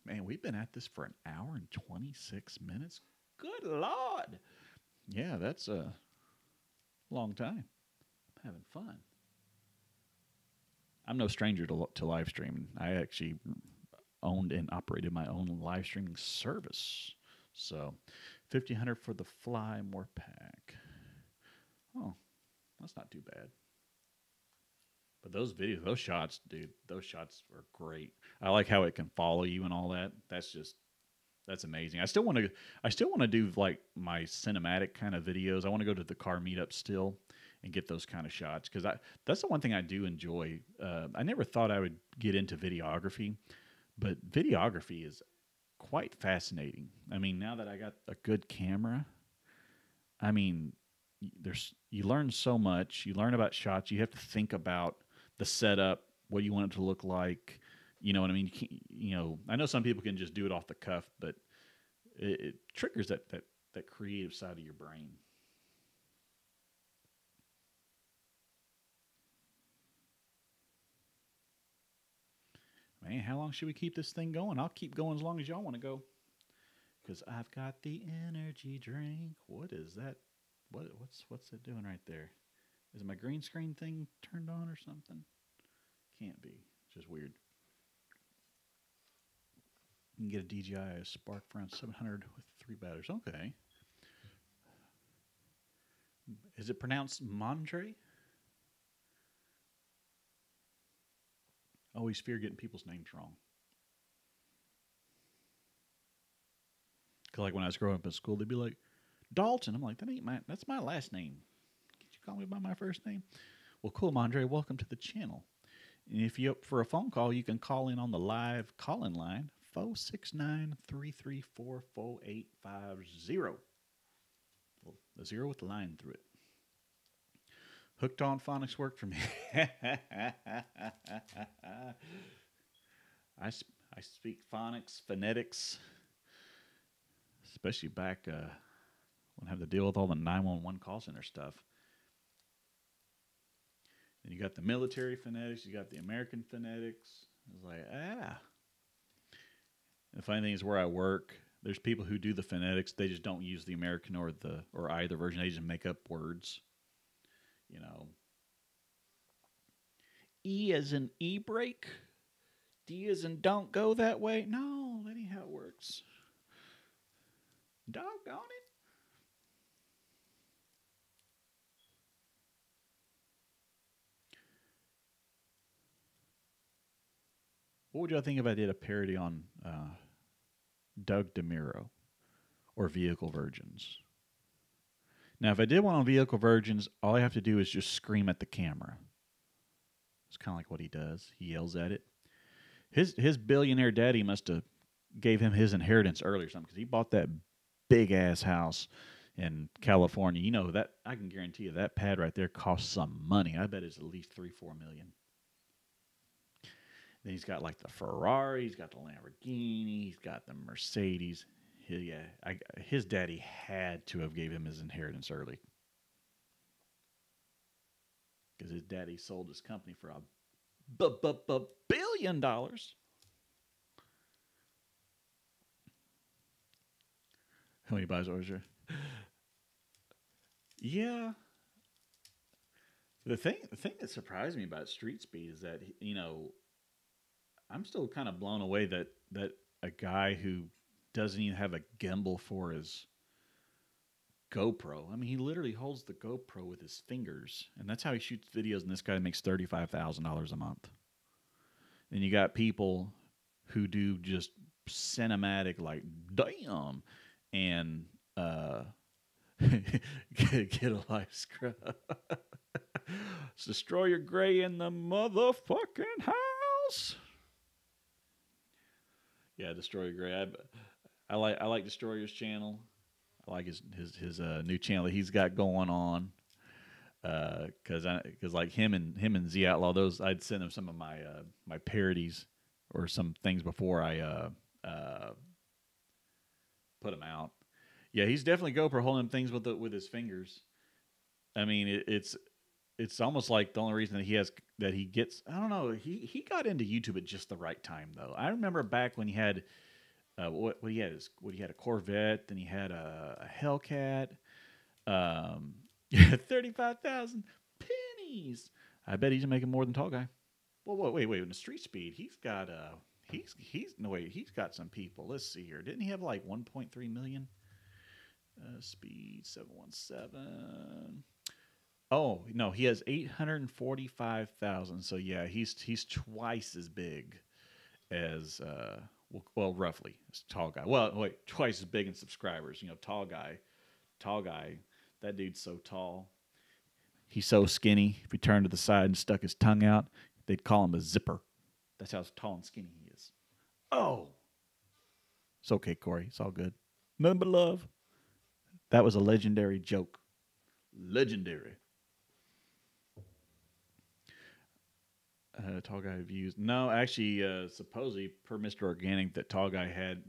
Man, we've been at this for an hour and 26 minutes. Good Lord. Yeah, that's a long time. I'm having fun. I'm no stranger to live streaming. I actually owned and operated my own live streaming service. So, 1,500 for the Fly More pack. Oh, that's not too bad. But those videos, those shots, dude, those shots are great. I like how it can follow you and all that. That's amazing. I still want to do like my cinematic kind of videos. I want to go to the car meetup still and get those kind of shots because that's the one thing I do enjoy. I never thought I would get into videography, but videography is quite fascinating. I mean, now that I got a good camera, I mean, you learn so much. You learn about shots. You have to think about the setup, what you want it to look like. You know what I mean? I know some people can just do it off the cuff, but it triggers that creative side of your brain. Man, how long should we keep this thing going? I'll keep going as long as y'all want to go. Because I've got the energy drink. What is that? What's it doing right there? Is my green screen thing turned on or something? Can't be. It's just weird. You can get a DJI Spark for around 700 with 3 batteries. Okay. Is it pronounced Mondre? Always fear getting people's names wrong. Because like when I was growing up in school, they'd be like, Dalton. I'm like, that's my last name. Can't you call me by my first name? Well, cool, Mondre. Welcome to the channel. And if you're up for a phone call, you can call in on the live call-in line, 469-334-4850. Well, the 0 with the line through it. Hooked on phonics worked for me. I speak phonics, phonetics, especially back when I have to deal with all the 911 call center stuff. And you got the military phonetics, you got the American phonetics. I was like, And the funny thing is where I work, there's people who do the phonetics, they just don't use the American or either version, they just make up words. You know. E as in e-brake. D as in don't go that way. No, that ain't how it works. Doggone it. What would y'all think if I did a parody on Doug DeMuro or Vehicle Virgins? Now, if I did one on Vehicle Virgins, all I have to do is just scream at the camera. It's kind of like what he does. He yells at it. His billionaire daddy must have gave him his inheritance early or something because he bought that big-ass house in California. You know, that I can guarantee you that pad right there costs some money. I bet it's at least $3-4 million. Then he's got like the Ferrari, he's got the Lamborghini, he's got the Mercedes. His daddy had to have gave him his inheritance early. Because his daddy sold his company for $1 billion. How many buys was there? Yeah. The thing that surprised me about Street Speed is that, I'm still kind of blown away that a guy who doesn't even have a gimbal for his GoPro. I mean, he literally holds the GoPro with his fingers, and that's how he shoots videos, and this guy makes $35,000 a month. And you got people who do just cinematic, like damn, and get a life, scrub. Destroyer Gray in the motherfucking house. Yeah, Destroyer Gray. I like Destroyer's channel. I like his new channel that he's got going on. Because like him and Z Outlaw, those I'd send him some of my my parodies or some things before I put them out. Yeah, he's definitely GoPro holding things with his fingers. I mean, it's almost like the only reason that he gets, I don't know, he got into YouTube at just the right time though. I remember back when he had what he had he had a Corvette, then he had a Hellcat, 35,000 pennies. I bet he's making more than Tall Guy. Well, wait, in the Street Speed, he's got he's got some people. Let's see here. Didn't he have like 1.3 million? Speed 717. Oh no, he has 845,000. So yeah, he's twice as big as well, roughly as Tall Guy. Well, wait, twice as big in subscribers. You know, Tall Guy. That dude's so tall. He's so skinny. If he turned to the side and stuck his tongue out, they'd call him a zipper. That's how tall and skinny he is. Oh, it's okay, Corey. It's all good. Nothing but love. That was a legendary joke. Legendary. Tall Guy views. No, actually, supposedly per Mr. Organic, that Tall Guy had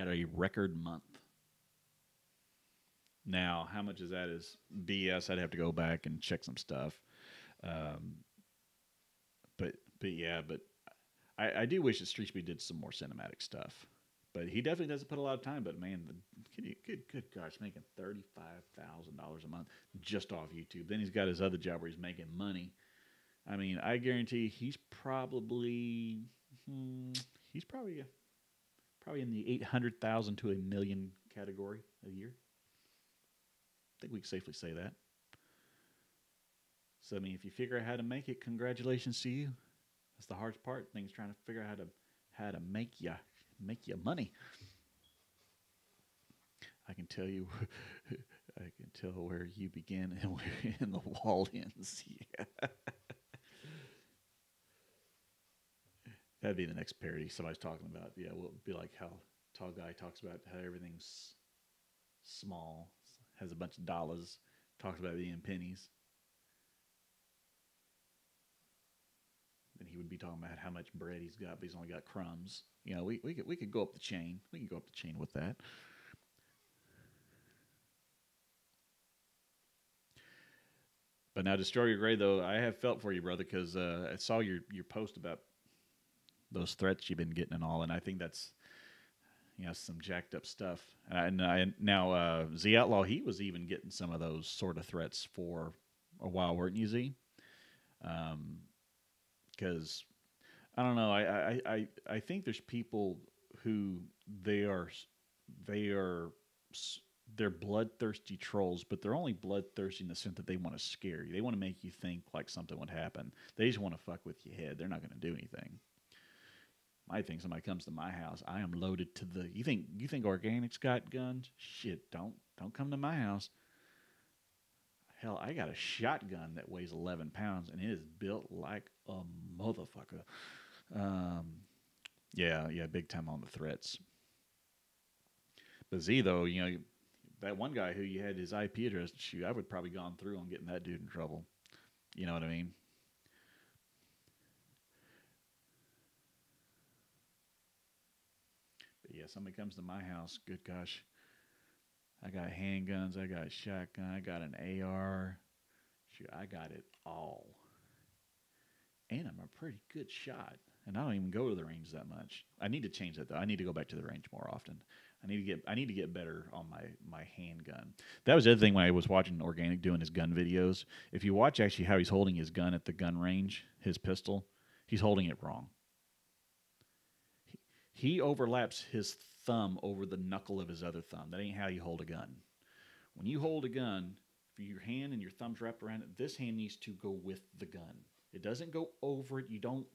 a record month. Now, how much of that is BS? I'd have to go back and check some stuff. But I do wish that Street Speed did some more cinematic stuff. But he definitely doesn't put a lot of time. But man, good gosh, making $35,000 a month just off YouTube. Then he's got his other job where he's making money. I mean, I guarantee he's probably in the 800,000 to a million category a year. I think we can safely say that. So I mean, if you figure out how to make it, congratulations to you. That's the hardest part. Things trying to figure out how to make you money. I can tell you, I can tell where you begin and where the wall ends. Yeah. That'd be the next parody somebody's talking about. Yeah, well, it'd be like how Tall Guy talks about how everything's small, has a bunch of dollars, talks about being pennies. Then he would be talking about how much bread he's got, but he's only got crumbs. You know, we could go up the chain. We can go up the chain with that. But now, Destroyer Gray, though, I have felt for you, brother, because I saw your post about those threats you've been getting and all, and I think that's some jacked up stuff. Now Z Outlaw, he was even getting some of those sort of threats for a while, weren't you, Z? Because I don't know, I think there's people who they're bloodthirsty trolls, but they're only bloodthirsty in the sense that they want to scare you. They want to make you think like something would happen. They just want to fuck with your head. They're not going to do anything. I think somebody comes to my house, I am loaded to the. You think Organic's got guns? Shit, don't come to my house. Hell, I got a shotgun that weighs 11 pounds and it is built like a motherfucker. Yeah, big time on the threats. But Z though, that one guy who you had his IP address, shoot, I would probably gone through on getting that dude in trouble. You know what I mean? But yeah, somebody comes to my house, good gosh, I got handguns, I got a shotgun, I got an AR. Shoot, I got it all. And I'm a pretty good shot. And I don't even go to the range that much. I need to change that though. I need to go back to the range more often. I need to get better on my handgun. That was the other thing when I was watching Organic doing his gun videos. If you watch actually how he's holding his gun at the gun range, his pistol, he's holding it wrong. He overlaps his thumb over the knuckle of his other thumb. That ain't how you hold a gun. When you hold a gun, for your hand and your thumb's wrapped around it, this hand needs to go with the gun. It doesn't go over it. You don't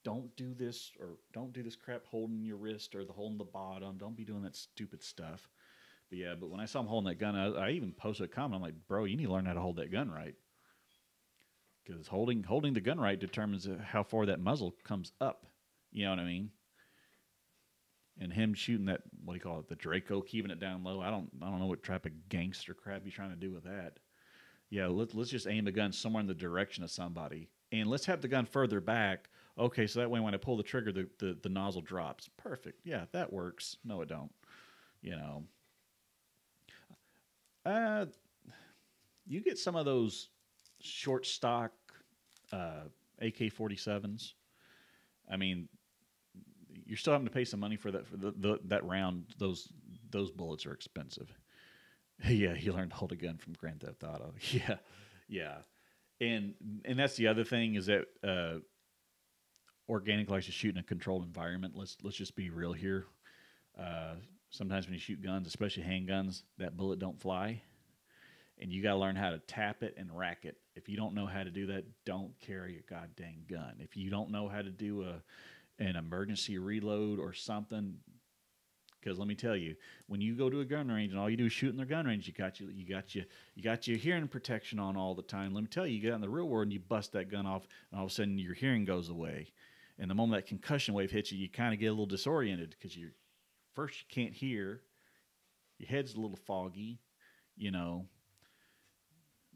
don't do this, or don't do this crap holding your wrist or the holding the bottom. Don't be doing that stupid stuff. But yeah, but when I saw him holding that gun, I even posted a comment. I'm like, bro, you need to learn how to hold that gun right. Because holding the gun right determines how far that muzzle comes up. You know what I mean? And him shooting that, what do you call it, the Draco, keeping it down low. I don't know what type of gangster crap he's trying to do with that. Yeah, let's just aim the gun somewhere in the direction of somebody, and let's have the gun further back. Okay, so that way when I pull the trigger, the nozzle drops. Perfect. Yeah, that works. No, it don't. You know, uh, you get some of those short stock AK-47s. I mean, you're still having to pay some money for that that round. Those bullets are expensive. Yeah, he learned to hold a gun from Grand Theft Auto. Yeah, yeah, and that's the other thing is that organic likes to shoot in a controlled environment. Let's just be real here. Sometimes when you shoot guns, especially handguns, that bullet don't fly, and you got to learn how to tap it and rack it. If you don't know how to do that, don't carry a goddamn gun. If you don't know how to do an emergency reload or something. Because let me tell you, when you go to a gun range and all you do is shoot in their gun range, you got your hearing protection on all the time. Let me tell you, you get out in the real world and you bust that gun off, and all of a sudden your hearing goes away. And the moment that concussion wave hits you, you kind of get a little disoriented because you can't hear, your head's a little foggy. You know,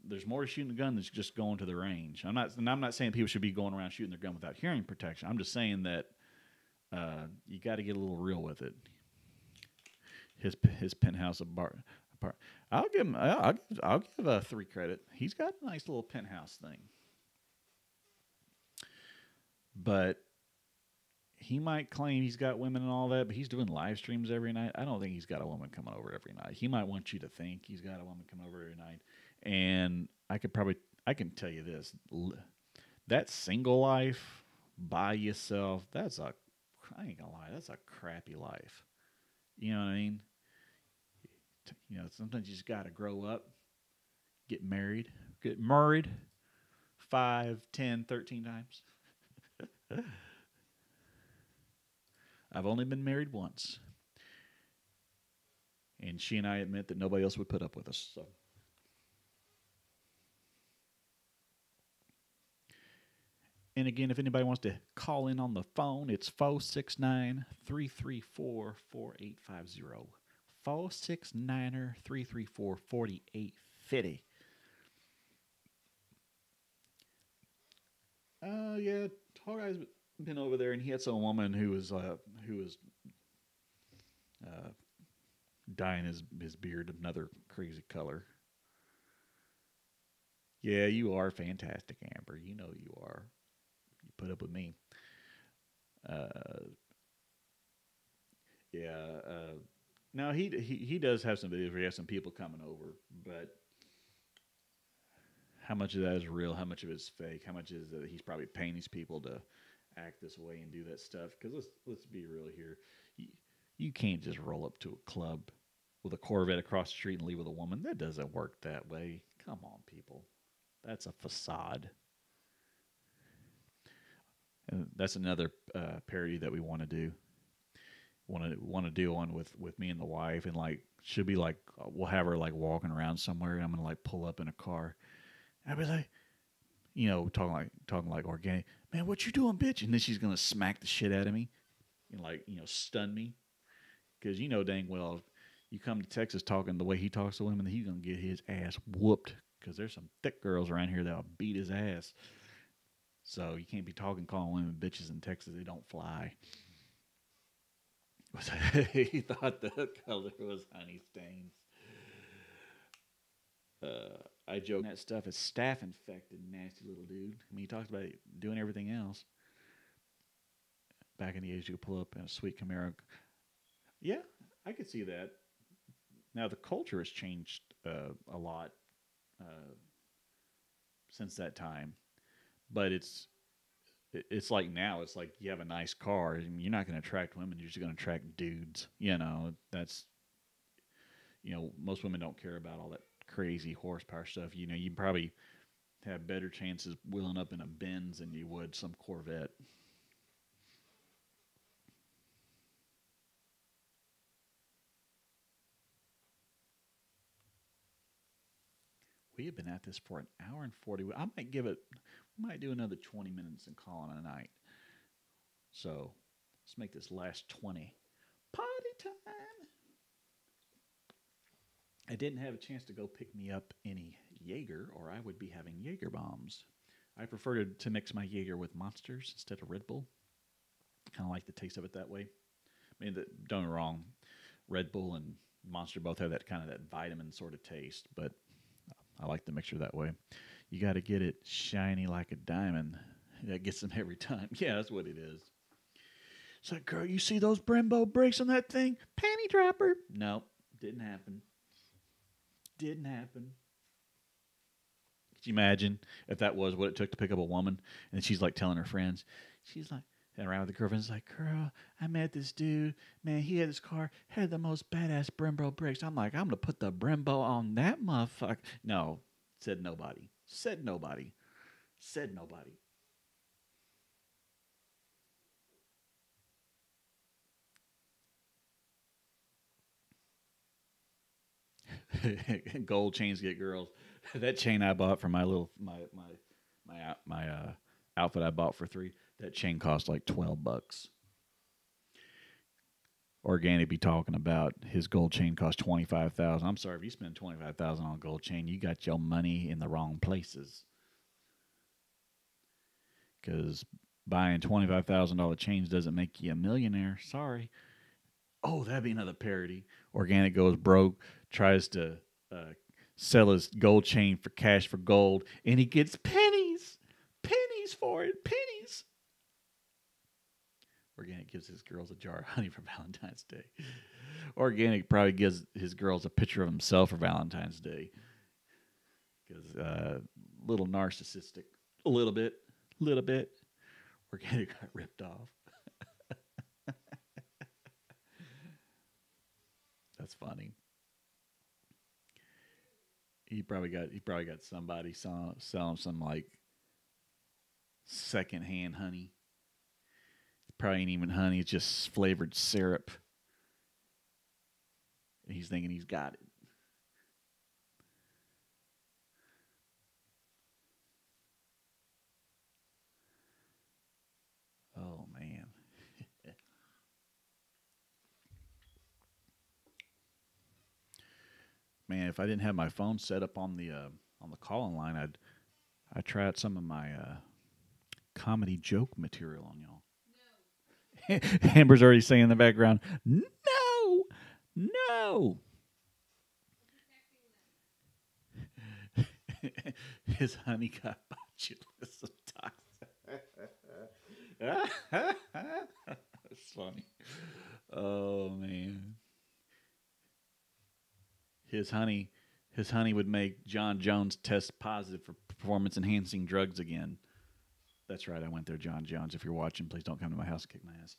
there's more to shooting a gun than just going to the range. I'm not saying people should be going around shooting their gun without hearing protection. I'm just saying that you got to get a little real with it. His penthouse apart. I'll give a 3 credit. He's got a nice little penthouse thing, but he might claim he's got women and all that. But he's doing live streams every night. I don't think he's got a woman coming over every night. He might want you to think he's got a woman coming over every night. And I can tell you this: that single life by yourself, I ain't gonna lie, that's a crappy life. You know what I mean? You know, sometimes you just got to grow up, get married 5, 10, 13 times. I've only been married once. And she and I admit that nobody else would put up with us. So. And again, if anybody wants to call in on the phone, it's 469-334-4850. 469-334-4850. Yeah, Tall Guy's been over there, and he had some woman who was dyeing his beard another crazy color. Yeah, you are fantastic, Amber. You know you are. You put up with me. Now he does have some videos where he has some people coming over, but how much of that is real? How much of it's fake? How much is that he's probably paying these people to act this way and do that stuff? Because let's be real here. You can't just roll up to a club with a Corvette across the street and leave with a woman. That doesn't work that way. Come on, people. That's a facade. And that's another parody that we want to do. Want to do one with me and the wife, and like should be like we'll have her like walking around somewhere, and I'm gonna like pull up in a car. And I'll be like, you know, talking like organic. Man, what you doing, bitch? And then she's gonna smack the shit out of me, and like stun me, because you know dang well you come to Texas talking the way he talks to women, he's gonna get his ass whooped. Because there's some thick girls around here that'll beat his ass. So you can't be calling women bitches in Texas. They don't fly. He thought the color was honey stains. I joke that stuff is staph infected, nasty little dude. I mean, he talks about doing everything else. Back in the age, you could pull up in a sweet Camaro. Yeah, I could see that. Now the culture has changed a lot since that time, but it's like now it's like you have a nice car and you're not going to attract women, you're just going to attract dudes. That's most women don't care about all that crazy horsepower stuff. You probably have better chances wheeling up in a Benz than you would some Corvette. We have been at this for an hour and 40. I might give it. We might do another 20 minutes and call it a night. So let's make this last 20. Party time. I didn't have a chance to go pick me up any Jaeger, or I would be having Jaeger bombs. I prefer to mix my Jaeger with Monsters instead of Red Bull. Kind of like the taste of it that way. I mean, don't get me wrong, Red Bull and Monster both have that kind of that vitamin sort of taste, but I like the mixture that way. You got to get it shiny like a diamond. That gets them every time. Yeah, that's what it is. It's like, girl, you see those Brembo brakes on that thing? Panty dropper. Nope, didn't happen. Didn't happen. Could you imagine if that was what it took to pick up a woman? And she's like telling her friends, she's like, and around with the girlfriend's like, girl, I met this dude. Man, he had his car, had the most badass Brembo brakes. I'm like, I'm going to put the Brembo on that motherfucker. No, said nobody. Said nobody. Said nobody. Gold chains get girls. That chain I bought for my little my outfit I bought for $3. That chain cost like $12. Organic be talking about his gold chain cost $25,000. I'm sorry if you spend $25,000 on a gold chain, you got your money in the wrong places. Because buying $25,000 chains doesn't make you a millionaire. Sorry. Oh, that'd be another parody. Organic goes broke, tries to sell his gold chain for cash for gold, and he gets pennies. Pennies for it. Pennies. Organic gives his girls a jar of honey for Valentine's Day. Organic probably gives his girls a picture of himself for Valentine's Day. Because little narcissistic. A little bit. Organic got ripped off. That's funny. He probably got somebody selling some like secondhand honey. It probably ain't even honey, it's just flavored syrup. And he's thinking he's got it. Oh man. Man, if I didn't have my phone set up on the call-in line, I'd try out some of my comedy joke material on y'all. No. Amber's already saying in the background, no, no. His honey got botulism toxin. That's funny. Oh man. His honey would make John Jones test positive for performance enhancing drugs again. That's right, I went there, John Jones. If you're watching, please don't come to my house and kick my ass.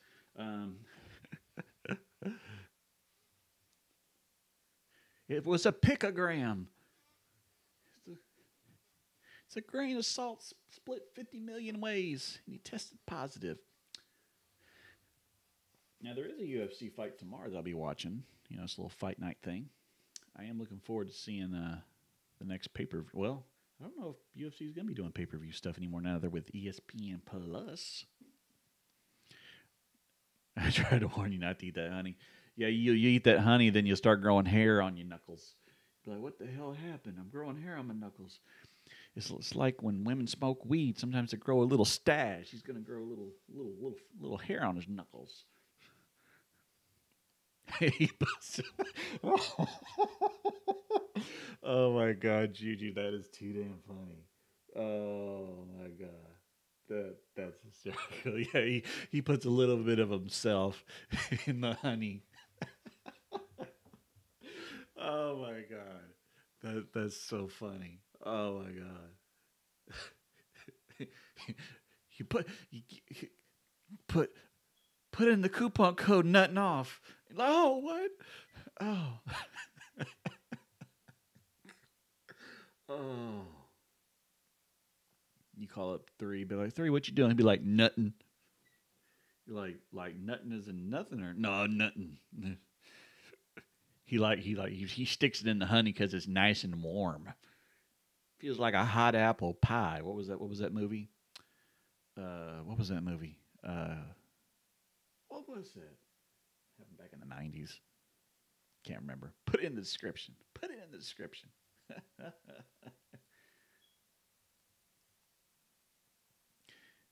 It was a picogram. It's a grain of salt split 50 million ways, and he tested positive. Now, there is a UFC fight tomorrow that I'll be watching. You know, it's a little fight night thing. I am looking forward to seeing the next pay-per-view. Well, I don't know if UFC is going to be doing pay-per-view stuff anymore now that they're with ESPN Plus. I try to warn you not to eat that honey. Yeah, you eat that honey, then you'll start growing hair on your knuckles. You're like, what the hell happened? I'm growing hair on my knuckles. It's like when women smoke weed. Sometimes they grow a little stash. He's going to grow a little hair on his knuckles. Oh my God, Juju, that is too damn funny. Oh my God, that's hysterical. Yeah, he puts a little bit of himself in the honey. Oh my God, that's so funny. Oh my God. You put in the coupon code nutting off. Oh, what? Oh. Oh. You call up 3, be like, 3, what you doing? He'd be like, nutting. You're like nutting is in nothing or no, nothing. He sticks it in the honey because it's nice and warm. Feels like a hot apple pie. What was that? What was that movie? What was that movie? What was that? Happened back in the 90s. Can't remember. Put it in the description. Put it in the description.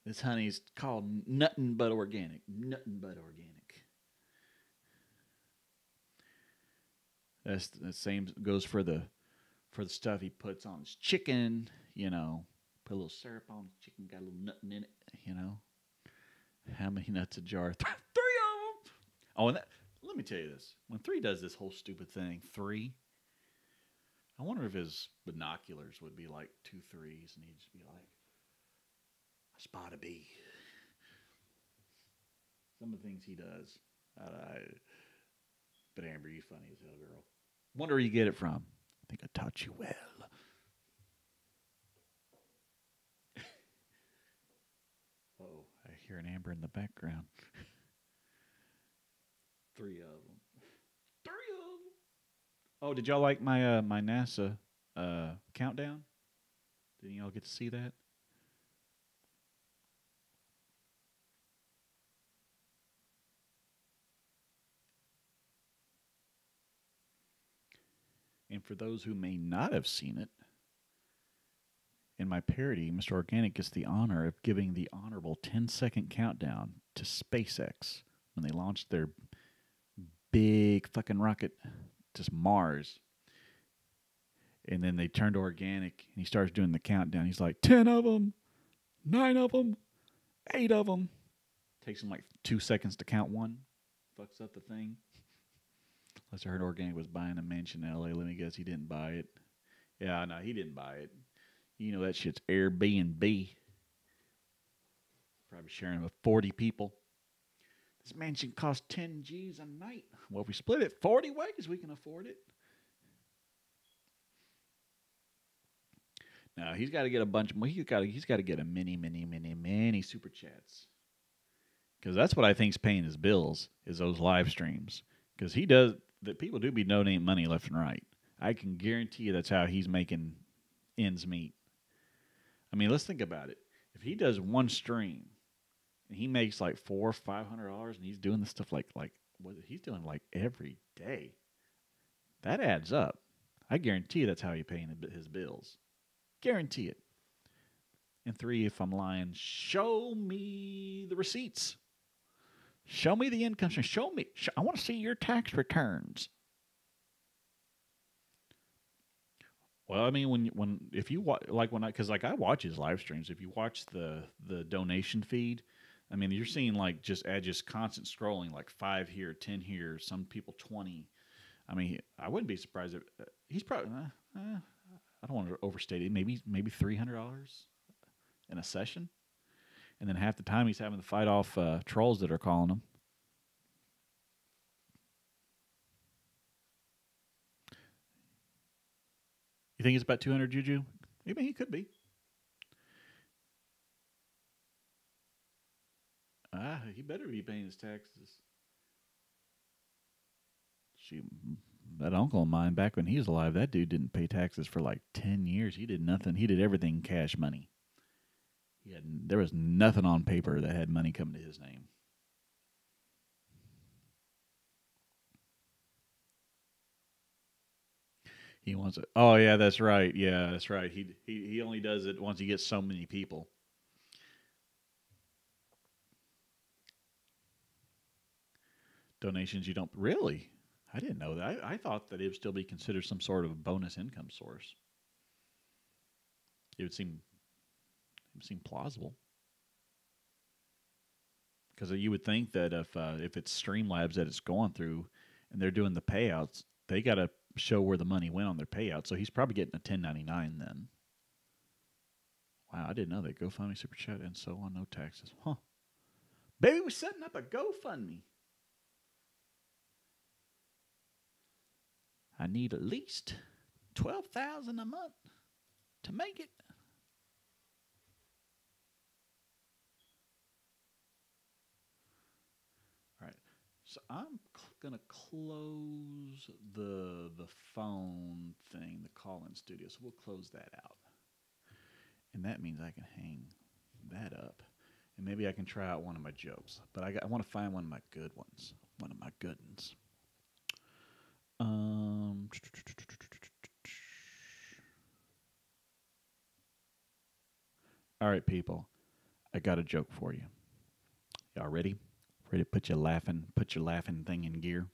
This honey's called Nothing But Organic. Nothing But Organic. That's the same goes for the stuff he puts on his chicken. You know, put a little syrup on his chicken, got a little nutting in it. You know, how many nuts a jar? 3 of them. Oh, and let me tell you this: when 3 does this whole stupid thing, 3. I wonder if his binoculars would be like 2 3s, and he'd just be like, "I spot a bee." Some of the things he does. But Amber, you funny as hell, girl. Wonder where you get it from. I think I taught you well. Oh, I hear an Amber in the background. 3 of them. 3 of them. Oh, did y'all like my NASA countdown? Didn't y'all get to see that? And for those who may not have seen it, in my parody, Mr. Organic gets the honor of giving the honorable 10-second countdown to SpaceX when they launched their big fucking rocket to Mars. And then they turned to Organic, and he starts doing the countdown. He's like, 10 of them, 9 of them, 8 of them. Takes him like 2 seconds to count one. Fucks up the thing. Unless I heard Organic was buying a mansion in L.A. Let me guess, he didn't buy it. Yeah, no, he didn't buy it. You know that shit's Airbnb. Probably sharing it with 40 people. This mansion costs 10 G's a night. Well, if we split it 40 ways, we can afford it. Now, he's got to get a bunch more. He's got to get a many super chats. Because that's what I think's paying his bills, is those live streams. Because he does, that people do be donating money left and right. I can guarantee you that's how he's making ends meet. I mean, let's think about it. If he does one stream and he makes like $400 or $500, and he's doing this stuff like what he's doing like every day, that adds up. I guarantee you that's how he's paying his bills. Guarantee it. And 3, if I'm lying, show me the receipts. Show me the income stream. Show me. I want to see your tax returns. Well, I mean, if you watch, because I watch his live streams. If you watch the donation feed, I mean, you're seeing like just constant scrolling, like 5 here, 10 here, some people 20. I mean, I wouldn't be surprised if he's probably. I don't want to overstate it. Maybe $300 in a session, and then half the time he's having to fight off trolls that are calling him. You think it's about 200, Juju? Maybe he could be. He better be paying his taxes. That uncle of mine, back when he was alive, that dude didn't pay taxes for like 10 years. He did nothing. He did everything cash money. There was nothing on paper that had money coming to his name. He wants it. Oh yeah, that's right. Yeah, that's right. He only does it once he gets so many people. Donations you don't really. I didn't know that. I thought that it would still be considered some sort of bonus income source. It would seem plausible. Because you would think that if it's Streamlabs that it's going through and they're doing the payouts, they got to show where the money went on their payout. So he's probably getting a 1099 then. Wow, I didn't know that. GoFundMe, Super Chat, and so on. No taxes. Huh. Baby, we're setting up a GoFundMe. I need at least $12,000 a month to make it. All right. So I'm going to close the phone thing, the call-in studio. So we'll close that out. And that means I can hang that up. And maybe I can try out one of my jokes. But I want to find one of my good ones. One of my good ones. All right, people. I got a joke for you. Y'all ready? Ready to put your laughing thing in gear?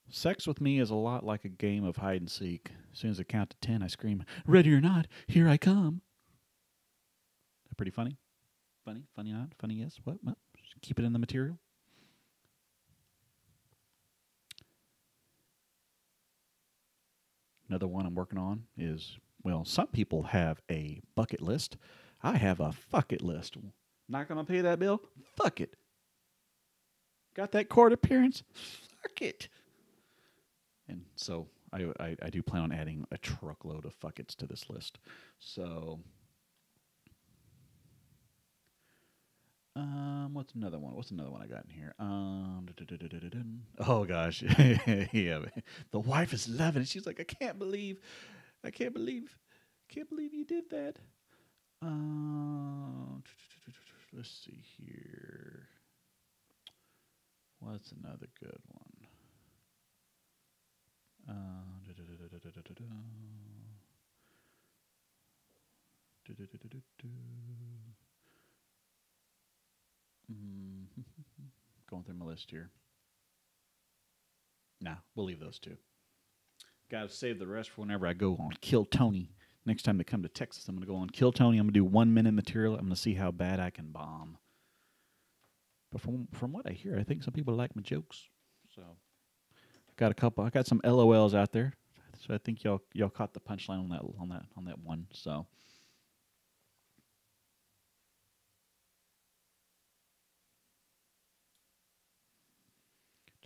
Sex with me is a lot like a game of hide and seek. As soon as I count to 10, I scream, "Ready or not, here I come." That pretty funny? Funny? Funny not? Funny yes? What? Just keep it in the material. Another one I'm working on is, well, some people have a bucket list. I have a fuck it list. Not going to pay that bill? Fuck it. Got that court appearance? Fuck it. And so I do plan on adding a truckload of fuck it's to this list. So, what's another one? What's another one I got in here? Oh gosh, yeah. The wife is loving it. She's like, I can't believe you did that. Let's see here. What's another good one? Going through my list here. Nah, we'll leave those two. Got to save the rest for whenever I go on Kill Tony. Next time they come to Texas, I'm going to go on Kill Tony. I'm going to do 1 minute material. I'm going to see how bad I can bomb. But from what I hear, I think some people like my jokes. So got a couple. I got some LOLs out there. So I think y'all caught the punchline on that one. So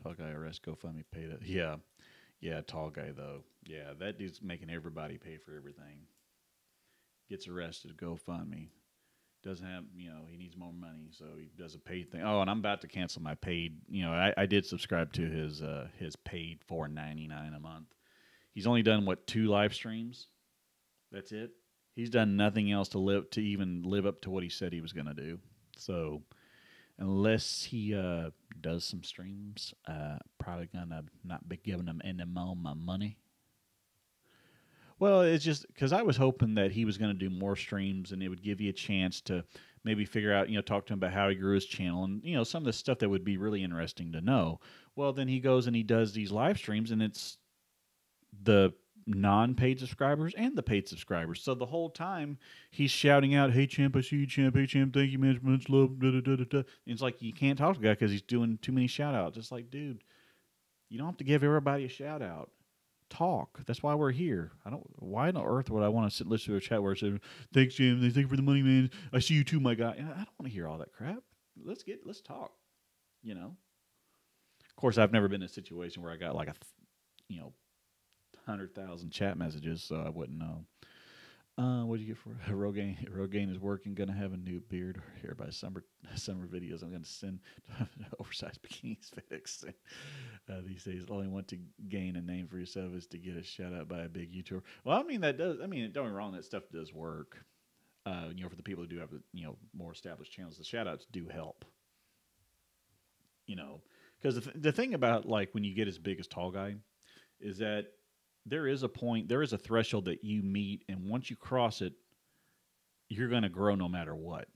tall guy arrest GoFundMe pay that. Yeah, tall guy though. Yeah, that dude's making everybody pay for everything. Gets arrested, GoFundMe. Doesn't have, he needs more money, so he does a paid thing. Oh, and I'm about to cancel my paid. I did subscribe to his paid $4.99 a month. He's only done 2 live streams. That's it. He's done nothing else to even live up to what he said he was going to do. So unless he does some streams, probably gonna not be giving him any more of my money. Well, it's just because I was hoping that he was going to do more streams and it would give you a chance to maybe figure out, talk to him about how he grew his channel and, some of the stuff that would be really interesting to know. Well, then he goes and he does these live streams and it's the non-paid subscribers and the paid subscribers. So the whole time he's shouting out, "Hey, champ, I see you, champ. Hey, champ, thank you, man. Much love." Da, da, da, da, da. And it's like you can't talk to the guy because he's doing too many shout-outs. It's like, dude, you don't have to give everybody a shout-out. Talk. That's why we're here. Why on earth would I want to sit and listen to a chat where it says, "Thanks, Jim. Thank you for the money, man. I see you too, my guy." I don't want to hear all that crap. Let's talk. Of course, I've never been in a situation where I got like 100,000 chat messages, so I wouldn't know. What do you get for Rogaine is working. Gonna have a new beard here by summer videos. I'm gonna send oversized bikinis fix. These days, all you want to gain a name for yourself is to get a shout out by a big YouTuber. Well, don't get me wrong, that stuff does work. For the people who do have more established channels, the shout outs do help. Because the thing about when you get as big as Tall Guy is that there is a threshold that you meet, and once you cross it, you're going to grow no matter what.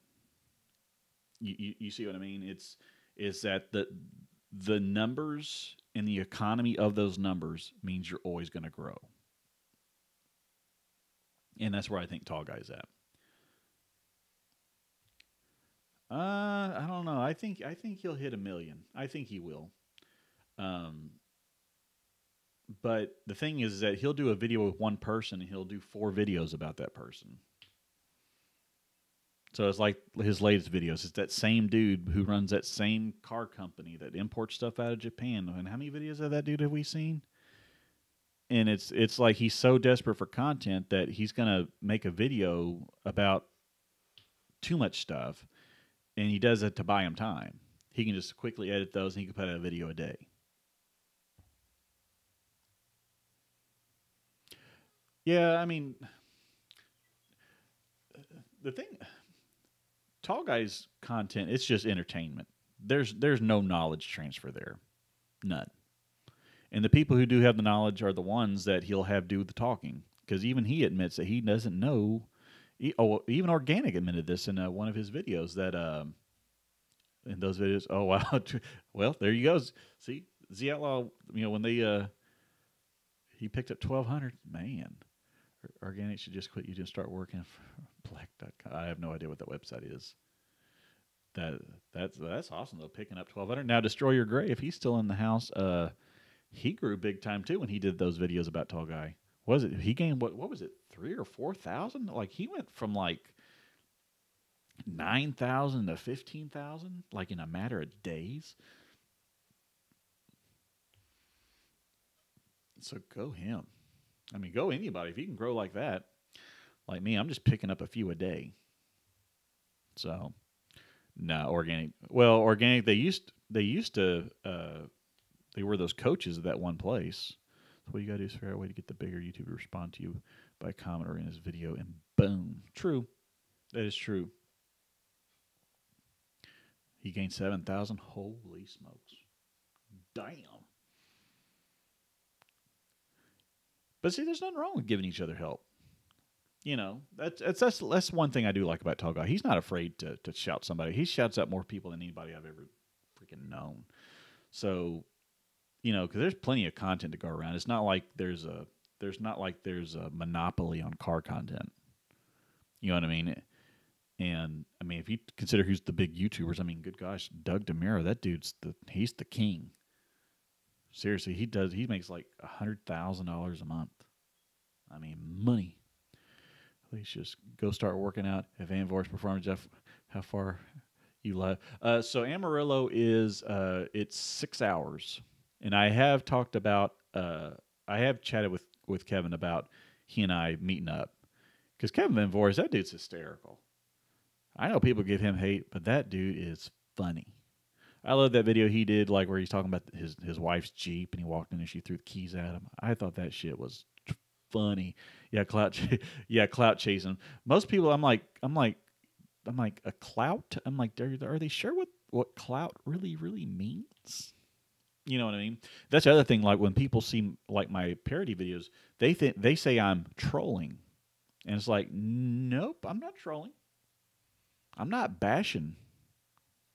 You see what I mean? It's that the numbers and the economy of those numbers means you're always going to grow, and that's where I think Tall Guy's at. I don't know. I think he'll hit 1 million. I think he will. But the thing is that he'll do a video with one person and he'll do 4 videos about that person. So it's like his latest videos. It's that same dude who runs that same car company that imports stuff out of Japan. And how many videos of that dude have we seen? And it's like he's so desperate for content that he's going to make a video about too much stuff. And he does it to buy him time. He can just quickly edit those and he can put out a video a day. Yeah, the thing, Tall Guy's content, it's just entertainment. There's no knowledge transfer there, none. And the people who do have the knowledge are the ones that he'll have do the talking, because even he admits that he doesn't know. Even Organic admitted this in one of his videos that in those videos. Oh wow, well there you go. See, Z Outlaw, when they he picked up 1,200. Man, Organic should just quit. You just start working for Black.com. I have no idea what that website is. That's awesome though. Picking up 1,200 now. Destroyer Gray, if he's still in the house, he grew big time too when he did those videos about Tall Guy. Was it he gained what was it 3,000 or 4,000? Like he went from like 9,000 to 15,000 like in a matter of days. So go him. I mean, go anybody if you can grow like that. Like me, I'm just picking up a few a day. So, no, Organic. Well, Organic. They used to. They were those coaches at that one place. So what you got to do is figure out a way to get the bigger YouTuber to respond to you by comment or in his video, and boom, true. That is true. He gained 7,000. Holy smokes! Damn. But see, there's nothing wrong with giving each other help. That's one thing I do like about Tall Guy. He's not afraid to shout somebody. He shouts out more people than anybody I've ever freaking known. So, because there's plenty of content to go around. It's not like there's a monopoly on car content. You know what I mean? And I mean, if you consider who's the big YouTubers, I mean, good gosh, Doug DeMuro, that he's the king. Seriously, he makes like $100,000 a month. I mean, money. Let's just go start working out. Advanced voice performance, Jeff, how far you left? So Amarillo is, it's 6 hours. And I have talked about, I have chatted with Kevin about he and I meeting up. Because Kevin Van Voorhis, that dude's hysterical. I know people give him hate, but that dude is funny. I love that video he did, like where he's talking about his wife's Jeep, and he walked in and she threw the keys at him. I thought that shit was funny. Yeah, clout chasing. Most people, I'm like a clout. I'm like, are they sure what clout really means? You know what I mean? That's the other thing. Like when people see like my parody videos, they say I'm trolling, and it's like, nope, I'm not trolling. I'm not bashing.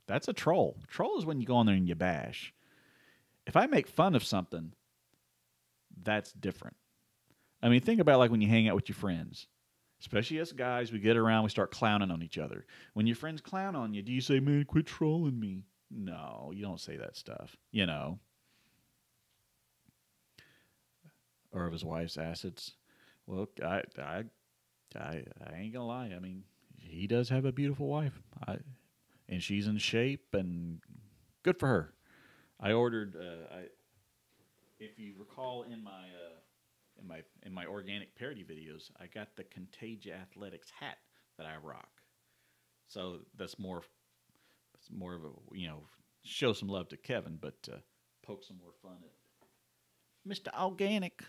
That's a troll. Troll is when you go on there and you bash. If I make fun of something, that's different. I mean, think about like when you hang out with your friends. Especially us guys, we get around, we start clowning on each other. When your friends clown on you, do you say, man, quit trolling me? No, you don't say that stuff, Or of his wife's assets. Well, I ain't gonna lie. I mean, he does have a beautiful wife. And she's in shape, and good for her. I ordered. If you recall, in my organic parody videos, I got the Contagia Athletics hat that I rock. So that's more. It's more of a show some love to Kevin, but poke some more fun at Mr. Organic.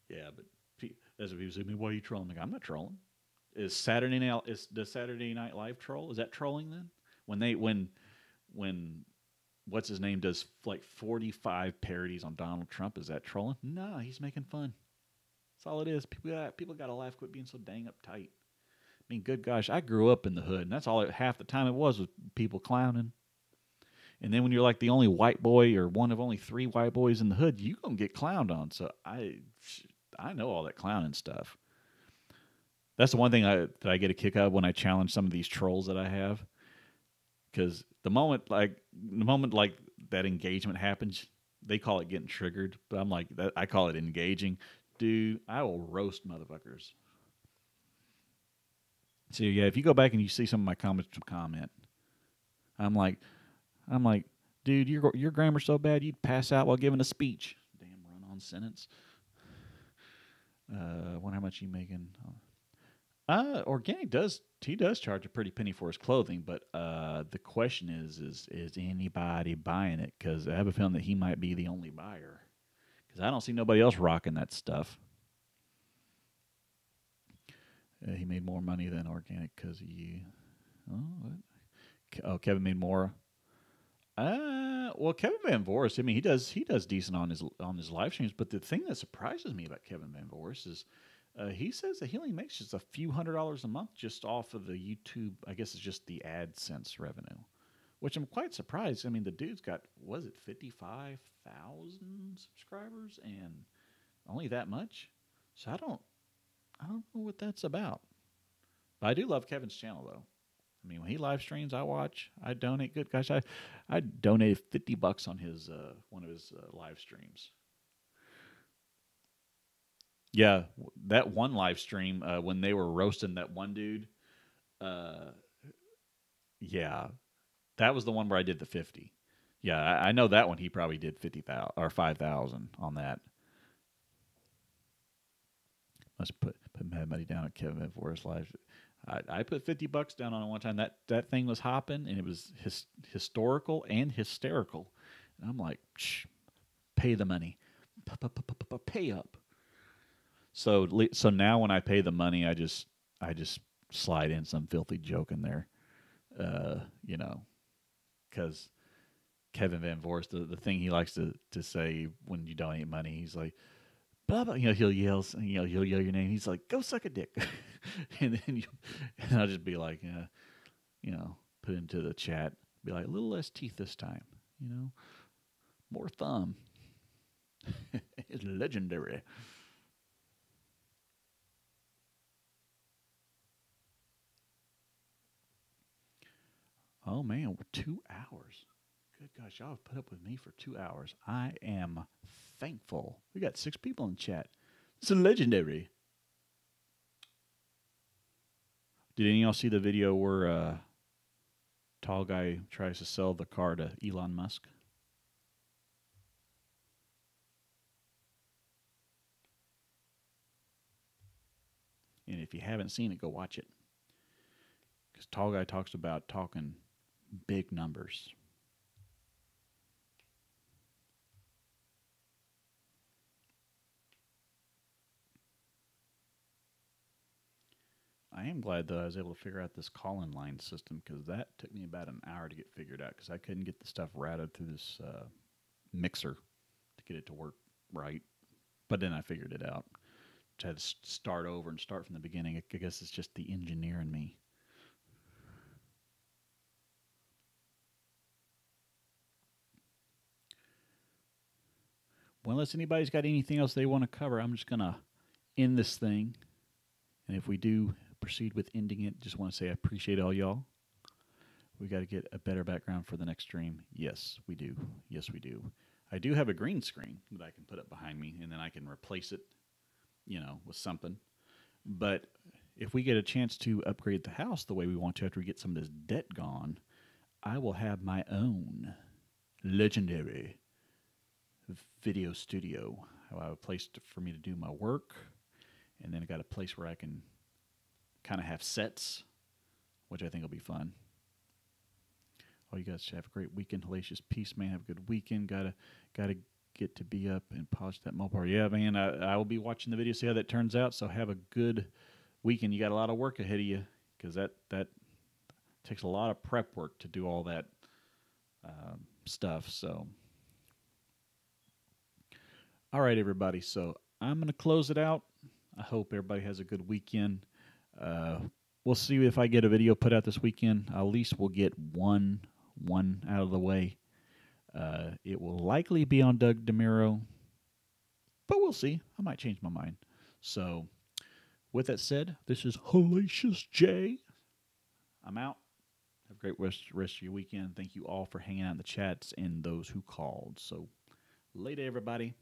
Yeah, but that's what people say to me. Why are you trolling? I'm not trolling. Is the Saturday Night Live troll? Is that trolling then? When what's his name does like 45 parodies on Donald Trump, is that trolling? No, he's making fun. That's all it is. People got to laugh. Quit being so dang uptight. I mean, good gosh, I grew up in the hood, and that's all. Half the time it was people clowning. And then when you're like the only white boy or one of only 3 white boys in the hood, you gonna get clowned on. So I know all that clowning stuff. That's the one thing that I get a kick out of when I challenge some of these trolls that I have. Because the moment like that engagement happens, they call it getting triggered, but I'm like I call it engaging. Dude, I will roast motherfuckers. So yeah, if you go back and you see some of my comments to comment, I'm like, dude, your grammar's so bad you'd pass out while giving a speech. Damn run-on sentence. Wonder how much you making. Organic does charge a pretty penny for his clothing, but the question is anybody buying it? Because I have a feeling that he might be the only buyer. Because I don't see nobody else rocking that stuff. He made more money than organic because he. Kevin made more. Well, Kevin Van Voris. I mean, he does decent on his live streams. But the thing that surprises me about Kevin Van Voris is he says that he only makes just a few $100s a month just off of the YouTube. I guess it's just the AdSense revenue, which I'm quite surprised. I mean, the dude's got, was it 55,000 subscribers and only that much? So I don't know what that's about. But I do love Kevin's channel though. I mean, when he live streams, I watch. I donate. Good gosh, I donated $50 on his one of his live streams. Yeah, that one live stream when they were roasting that one dude. Yeah, that was the one where I did the 50. Yeah, I know that one. He probably did 50,000 or 5,000 on that. Must put mad money down at Kevin for his live. I put $50 down on it one time. That thing was hopping, and it was historical and hysterical. And I'm like, pay the money, pay up. So now when I pay the money, I just slide in some filthy joke in there, because Kevin Van Voris, the thing he likes to say when you donate money, he's like, blah blah. He'll yell, he'll yell your name. He's like, "Go suck a dick," and I'll just be like, put into the chat, be like, a little less teeth this time, more thumb. It's legendary. Oh man, 2 hours. Good gosh, y'all have put up with me for 2 hours. I am thankful. We got 6 people in chat. It's legendary. Did any of y'all see the video where tall guy tries to sell the car to Elon Musk? And if you haven't seen it, go watch it. Because tall guy talks about talking big numbers. I am glad that I was able to figure out this call-in line system, because that took me about an hour to get figured out, because I couldn't get the stuff routed through this mixer to get it to work right. But then I figured it out. I had to start over and start from the beginning. I guess it's just the engineer in me. Well, unless anybody's got anything else they want to cover, I'm just going to end this thing. And if we do proceed with ending it, just want to say I appreciate all y'all. We got to get a better background for the next stream. Yes, we do. Yes, we do. I do have a green screen that I can put up behind me, and then I can replace it, with something. But if we get a chance to upgrade the house the way we want to after we get some of this debt gone, I will have my own legendary video studio. I have a place for me to do my work, and then I got a place where I can kind of have sets, which I think will be fun. Oh, you guys should have a great weekend. Hellacious peace, man. Have a good weekend. Gotta get to be up and polish that Mopar. Yeah, man. I will be watching the video, see how that turns out. So have a good weekend. You got a lot of work ahead of you, because that takes a lot of prep work to do all that stuff. So, all right, everybody. So I'm gonna close it out. I hope everybody has a good weekend. We'll see if I get a video put out this weekend. At least we'll get one out of the way. It will likely be on Doug DeMuro, but we'll see. I might change my mind. So, with that said, this is Hellacious J. I'm out. Have a great rest of your weekend. Thank you all for hanging out in the chats and those who called. So, later, everybody.